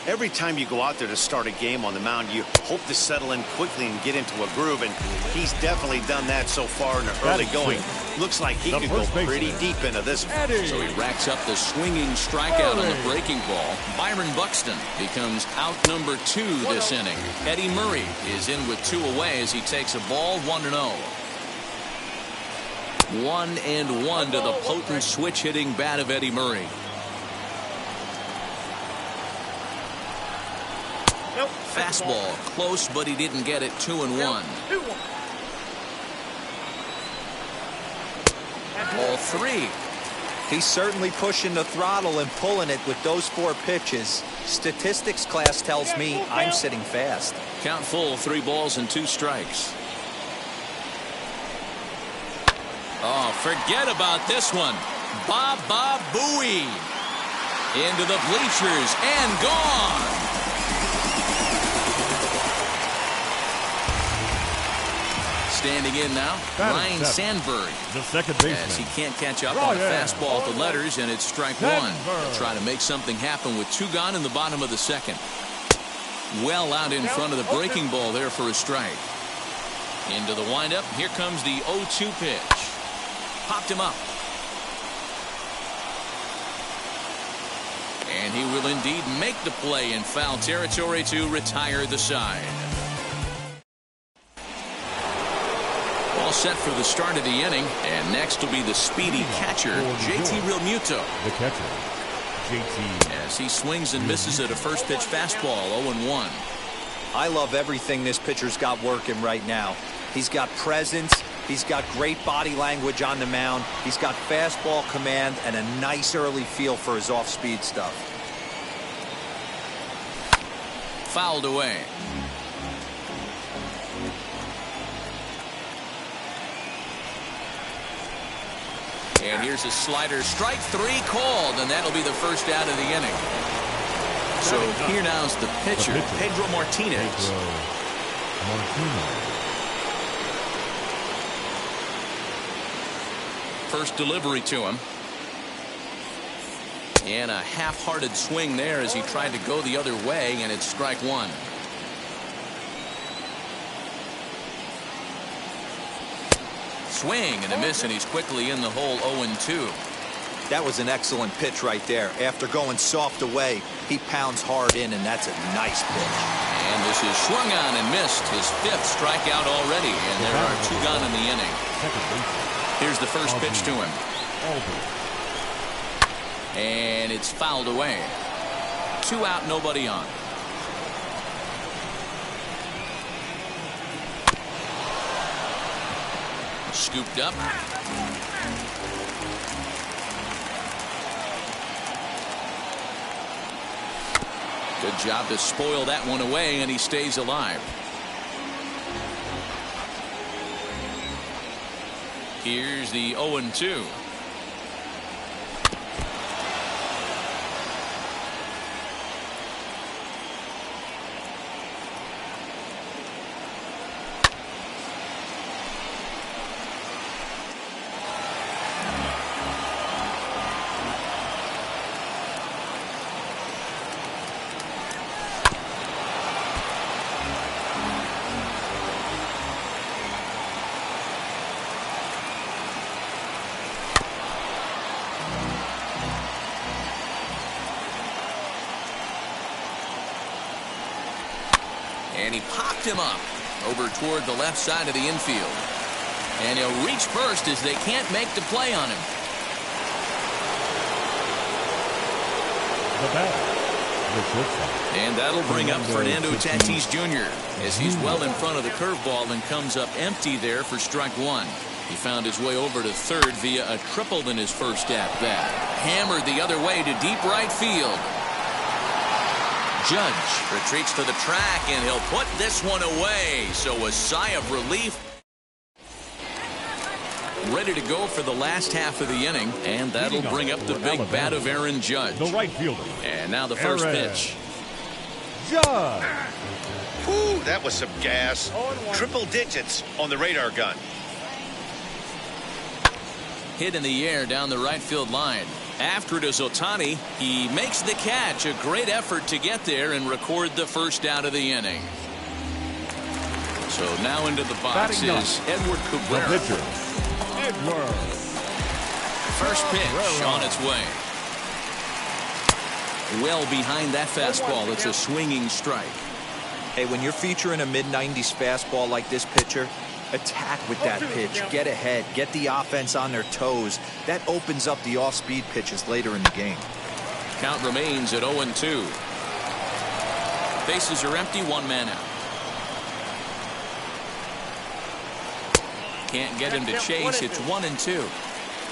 [SPEAKER 5] Every time you go out there to start a game on the mound, you hope to settle in quickly and get into a groove, and he's definitely done that so far in the early going. Looks like he could go pretty deep into this one.
[SPEAKER 1] So he racks up the swinging strikeout on the breaking ball. Byron Buxton becomes out number 2 this inning. Eddie Murray is in with 2 away as he takes a ball 1-0. 1-1 to the potent switch hitting bat of Eddie Murray. Fastball close, but he didn't get it. 2-1. Ball 3.
[SPEAKER 3] He's certainly pushing the throttle and pulling it with those 4 pitches. Statistics class tells me I'm sitting fast.
[SPEAKER 1] Count full, 3 balls and 2 strikes. Oh, forget about this one. Baba Booey into the bleachers and gone. Standing in now, Ryan Sandberg.
[SPEAKER 2] The second baseman.
[SPEAKER 1] As he can't catch up on a fastball at the letters, and it's strike 1. He'll try to make something happen with 2 gone in the bottom of the second. Well out in front of the breaking ball there for a strike. Into the windup. Here comes the 0-2 pitch. Popped him up. And he will indeed make the play in foul territory to retire the side. All set for the start of the inning, and next will be the speedy catcher, JT Realmuto.
[SPEAKER 2] The catcher, JT.
[SPEAKER 1] As he swings and misses at a first pitch fastball, 0-1.
[SPEAKER 3] I love everything this pitcher's got working right now. He's got presence. He's got great body language on the mound. He's got fastball command and a nice early feel for his off-speed stuff.
[SPEAKER 1] fouled away. And here's a slider. Strike three called, and that'll be the first out of the inning. So here now's the pitcher, Pedro Martinez. First delivery to him. And a half-hearted swing there as he tried to go the other way, and it's strike one. Swing and a miss, and he's quickly in the hole 0-2.
[SPEAKER 3] That was an excellent pitch right there. After going soft away, he pounds hard in, and that's a nice pitch.
[SPEAKER 1] And this is swung on and missed. His fifth strikeout already, and there are two gone in the inning. Here's the first pitch to him. And it's fouled away. 2 out, nobody on. Scooped up. Good job to spoil that one away, and he stays alive. Here's the 0-2. And he popped him up over toward the left side of the infield. And he'll reach first as they can't make the play on him. And that'll bring up Fernando Tatis Jr. as he's well in front of the curveball and comes up empty there for strike one. He found his way over to third via a triple in his first at-bat. Hammered the other way to deep right field. Judge retreats to the track, and he'll put this one away. So a sigh of relief. Ready to go for the last half of the inning, and that'll bring up the big bat of Aaron Judge.
[SPEAKER 2] The right fielder.
[SPEAKER 1] And now the first pitch.
[SPEAKER 2] Judge.
[SPEAKER 5] Whew, that was some gas. Triple digits on the radar gun.
[SPEAKER 1] Hit in the air down the right field line. After it is Ohtani. He makes the catch. A great effort to get there and record the first out of the inning. So now into the box is Edward Cabrera.
[SPEAKER 2] The pitcher, Edward.
[SPEAKER 1] First pitch on its way. Well behind that fastball. It's a swinging strike.
[SPEAKER 3] Hey, when you're featuring a mid-90s fastball like this pitcher, attack with that pitch. Get ahead. Get the offense on their toes. That opens up the off-speed pitches later in the game.
[SPEAKER 1] Count remains at 0-2. Bases are empty. One man out. Can't get him to chase. It's 1-2.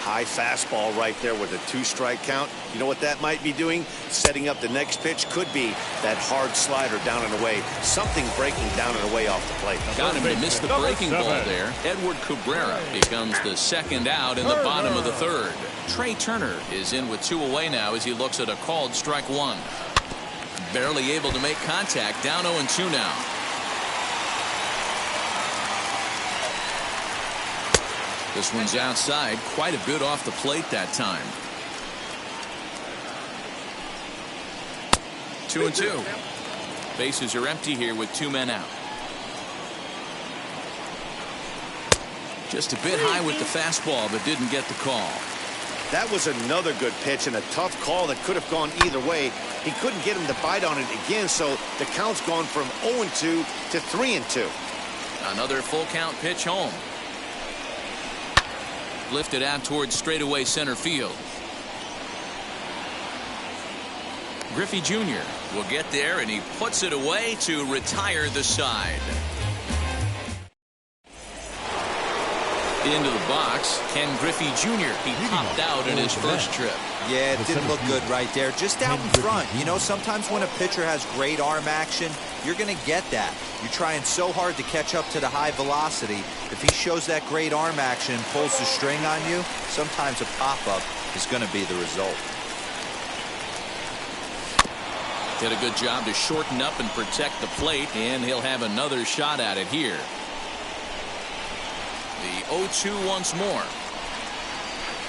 [SPEAKER 5] High fastball right there with a 2-strike count. You know what that might be doing? Setting up the next pitch. Could be that hard slider down and away. Something breaking down and away off the plate.
[SPEAKER 1] Got him to miss the breaking ball there. Edward Cabrera becomes the second out in the bottom of the third. Trey Turner is in with 2 away now as he looks at a called strike one. Barely able to make contact. Down 0-2 now. This one's outside, quite a bit off the plate that time. 2-2. Bases are empty here with 2 men out. Just a bit high with the fastball, but didn't get the call.
[SPEAKER 5] That was another good pitch and a tough call that could have gone either way. He couldn't get him to bite on it again, so the count's gone from 0-2 to 3-2.
[SPEAKER 1] Another full count pitch home. Lifted out towards straightaway center field. Griffey Jr. will get there, and he puts it away to retire the side. Into the box, Ken Griffey Jr. He popped out in his first trip.
[SPEAKER 3] Yeah, it didn't look good right there. Just out in front. You know, sometimes when a pitcher has great arm action, you're going to get that. You're trying so hard to catch up to the high velocity. If he shows that great arm action and pulls the string on you, sometimes a pop-up is going to be the result.
[SPEAKER 1] Did a good job to shorten up and protect the plate, and he'll have another shot at it here. The 0-2 once more.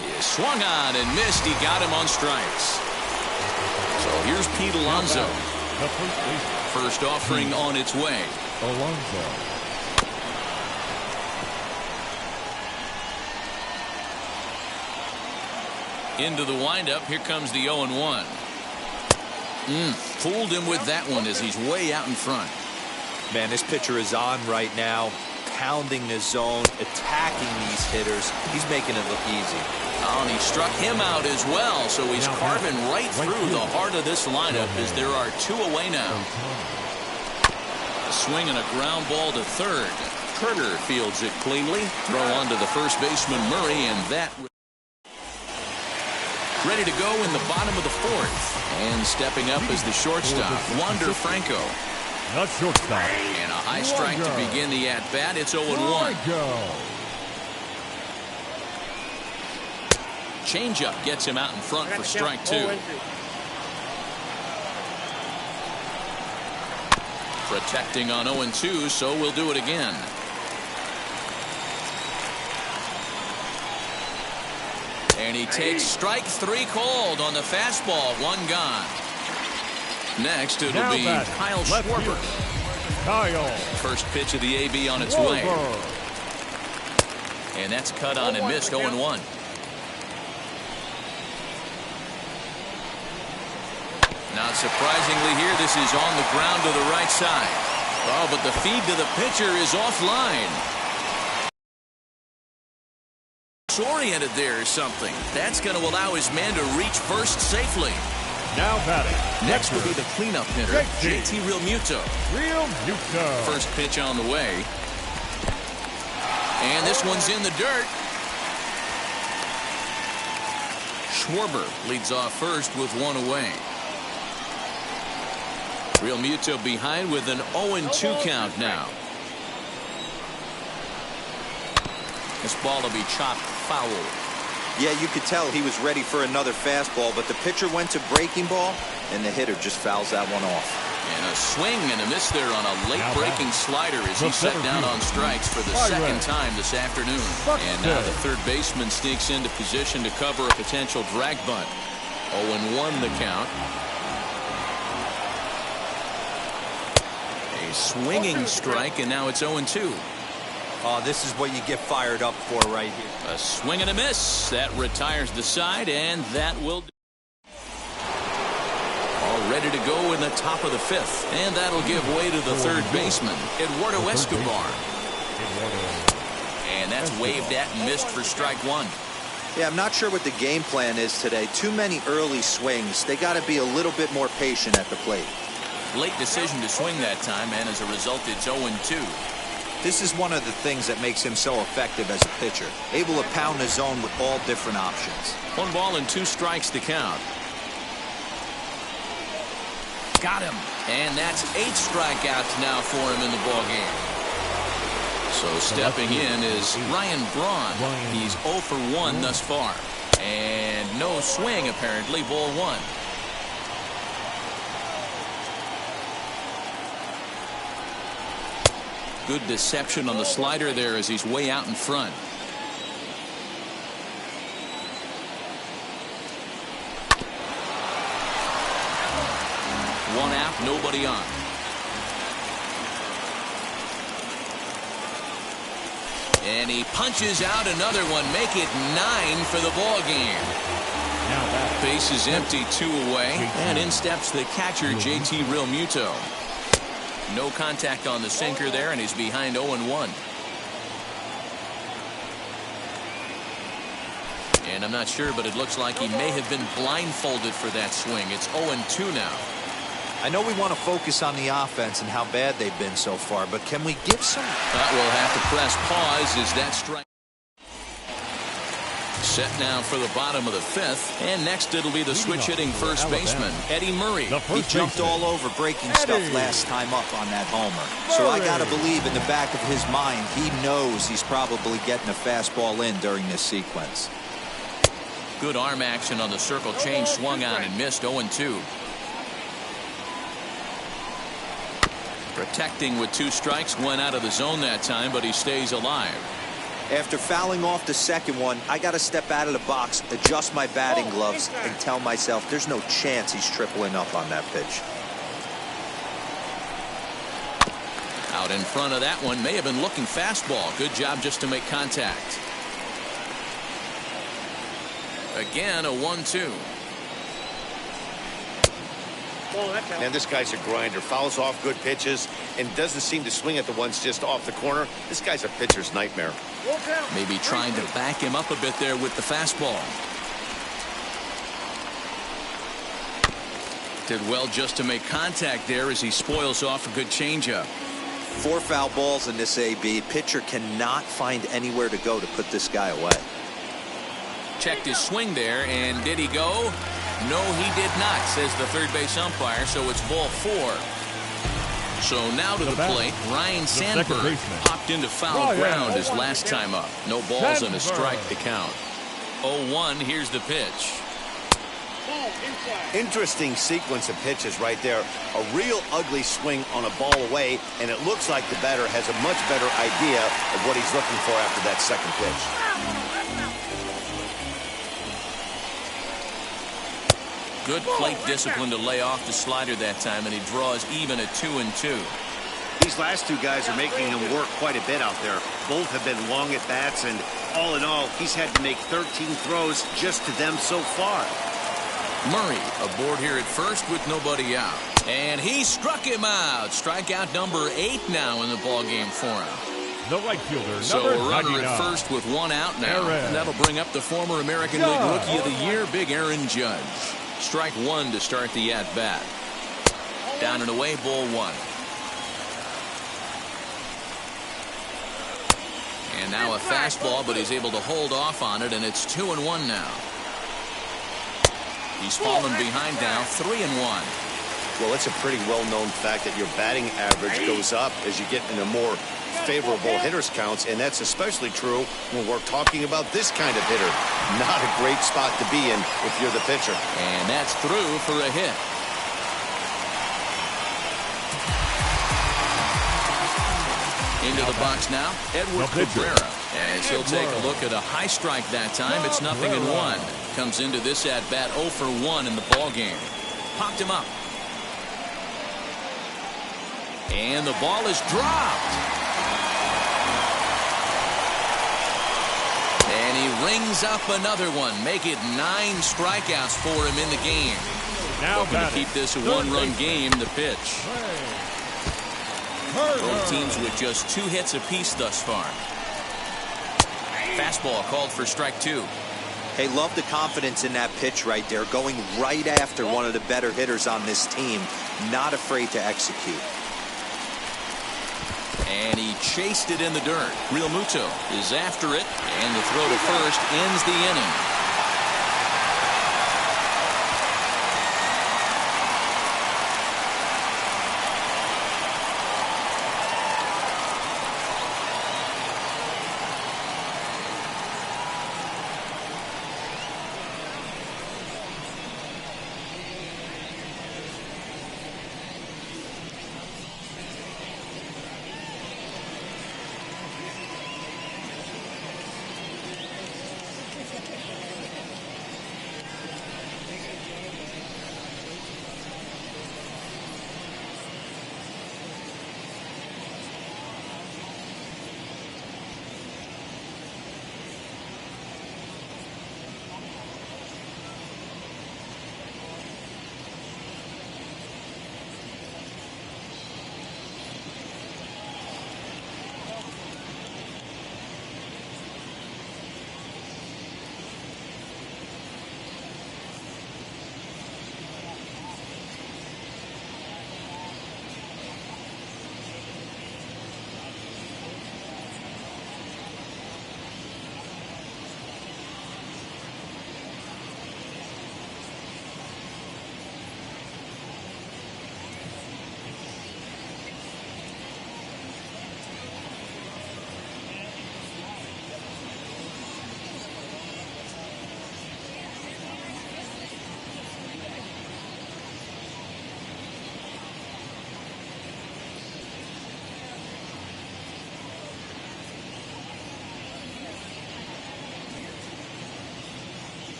[SPEAKER 1] He swung on and missed. He got him on strikes. So here's Pete Alonso. First offering on its way.
[SPEAKER 2] Alonso.
[SPEAKER 1] Into the windup. Here comes the 0-1. Fooled him with that one as he's way out in front.
[SPEAKER 3] Man, this pitcher is on right now, pounding the zone, attacking these hitters. He's making it look easy.
[SPEAKER 1] Oh, and he struck him out as well, so he's carving right through the heart of this lineup as there are 2 away now. A swing and a ground ball to third. Turner fields it cleanly. Throw on to the first baseman Murray, and that ready to go in the bottom of the 4th. And stepping up is the shortstop, Wander Franco.
[SPEAKER 2] Not shortstop.
[SPEAKER 1] And a high strike to begin the at-bat. It's 0-1. Changeup gets him out in front for strike 2. Protecting on 0-2, so we'll do it again. And he takes strike 3 called on the fastball. 1 gone. Next, it'll be Kyle Schwarber. First pitch of the AB on its way. And that's cut on and missed. 0-1. Not surprisingly here, this is on the ground to the right side. Oh, but the feed to the pitcher is offline. Oriented there or something. That's going to allow his man to reach first safely.
[SPEAKER 2] Now batting.
[SPEAKER 1] Next will be the cleanup hitter, JT Realmuto. First pitch on the way. And this one's in the dirt. Schwarber leads off first with 1 away. Realmuto behind with an 0-2 count now. This ball will be chopped foul.
[SPEAKER 3] Yeah, you could tell he was ready for another fastball, but the pitcher went to breaking ball, and the hitter just fouls that one off.
[SPEAKER 1] And a swing and a miss there on a late-breaking slider as he set down on strikes for the 2nd time this afternoon. And now the third baseman sneaks into position to cover a potential drag bunt. 0-1 the count. A swinging strike, and now it's 0-2.
[SPEAKER 3] Oh, this is what you get fired up for right here.
[SPEAKER 1] A swing and a miss. That retires the side, and that will do. All ready to go in the top of the 5th. And that'll give way to the third baseman, Eduardo Escobar. And that's waved at and missed for strike 1.
[SPEAKER 3] Yeah, I'm not sure what the game plan is today. Too many early swings. They got to be a little bit more patient at the plate.
[SPEAKER 1] Late decision to swing that time, and as a result, it's 0-2.
[SPEAKER 3] This is one of the things that makes him so effective as a pitcher. Able to pound the zone with all different options.
[SPEAKER 1] 1 ball and 2 strikes to count. Got him. And that's 8 strikeouts now for him in the ballgame. So stepping in is Ryan Braun. He's 0 for 1 thus far. And no swing, apparently. Ball 1. Good deception on the slider there as he's way out in front. One out, nobody on. And he punches out another one. Make it 9 for the ball game. Base is empty, 2 away. And in steps the catcher, JT Realmuto. No contact on the sinker there, and he's behind 0-1. And I'm not sure, but it looks like he may have been blindfolded for that swing. It's 0-2 now.
[SPEAKER 3] I know we want to focus on the offense and how bad they've been so far, but can we give some...
[SPEAKER 1] We'll have to press pause as that strike. Set now for the bottom of the 5th, and next it'll be the switch-hitting first baseman, Eddie Murray.
[SPEAKER 3] He jumped all over breaking stuff last time up on that homer. So I got to believe in the back of his mind, he knows he's probably getting a fastball in during this sequence.
[SPEAKER 1] Good arm action on the circle change, swung on and missed. 0-2. Protecting with 2 strikes, went out of the zone that time, but he stays alive.
[SPEAKER 3] After fouling off the second one, I got to step out of the box, adjust my batting gloves, and tell myself there's no chance he's tripling up on that pitch.
[SPEAKER 1] Out in front of that one, may have been looking fastball. Good job just to make contact. Again, a 1-2.
[SPEAKER 5] And this guy's a grinder. Fouls off good pitches and doesn't seem to swing at the ones just off the corner. This guy's a pitcher's nightmare.
[SPEAKER 1] Maybe trying to back him up a bit there with the fastball. Did well just to make contact there as he spoils off a good changeup.
[SPEAKER 3] 4 foul balls in this AB. Pitcher cannot find anywhere to go to put this guy away.
[SPEAKER 1] Checked his swing there, and did he go? No, he did not, says the third base umpire, so it's ball 4. So now to the plate, Ryan Sandberg popped into foul ground his last time up. No balls and a strike to count. 0-1, here's the pitch.
[SPEAKER 5] Interesting sequence of pitches right there. A real ugly swing on a ball away, and it looks like the batter has a much better idea of what he's looking for after that second pitch.
[SPEAKER 1] Good plate discipline to lay off the slider that time, and he draws even at 2-2.
[SPEAKER 4] These last 2 guys are making him work quite a bit out there. Both have been long at bats, and all in all, he's had to make 13 throws just to them so far.
[SPEAKER 1] Murray aboard here at first with nobody out, and he struck him out. Strikeout number 8 now in the ball game for him.
[SPEAKER 2] The right fielder,
[SPEAKER 1] so a runner
[SPEAKER 2] 99.
[SPEAKER 1] at first with 1 out now, and that'll bring up the former American League Rookie of the Year, Big Aaron Judge. Strike 1 to start the at-bat. Down and away, ball 1. And now a fastball, but he's able to hold off on it, and it's 2-1 now. He's fallen behind now, 3-1.
[SPEAKER 5] Well, it's a pretty well-known fact that your batting average goes up as you get into more favorable hitters counts, and that's especially true when we're talking about this kind of hitter. Not a great spot to be in if you're the pitcher.
[SPEAKER 1] And that's through for a hit. Into the box now, Edward Cabrera, as he'll take a look at a high strike that time. It's 0-1. Comes into this at bat 0 for 1 in the ball game. Popped him up, and the ball is dropped. And he rings up another one. Make it 9 strikeouts for him in the game.
[SPEAKER 2] Now
[SPEAKER 1] looking to keep this a 1-run game. The pitch. Both teams with just 2 hits apiece thus far. Fastball called for strike 2.
[SPEAKER 3] Hey, love the confidence in that pitch right there. Going right after one of the better hitters on this team. Not afraid to execute.
[SPEAKER 1] And he chased it in the dirt. Real Muto is after it, and the throw to first ends the inning.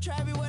[SPEAKER 10] Try everywhere.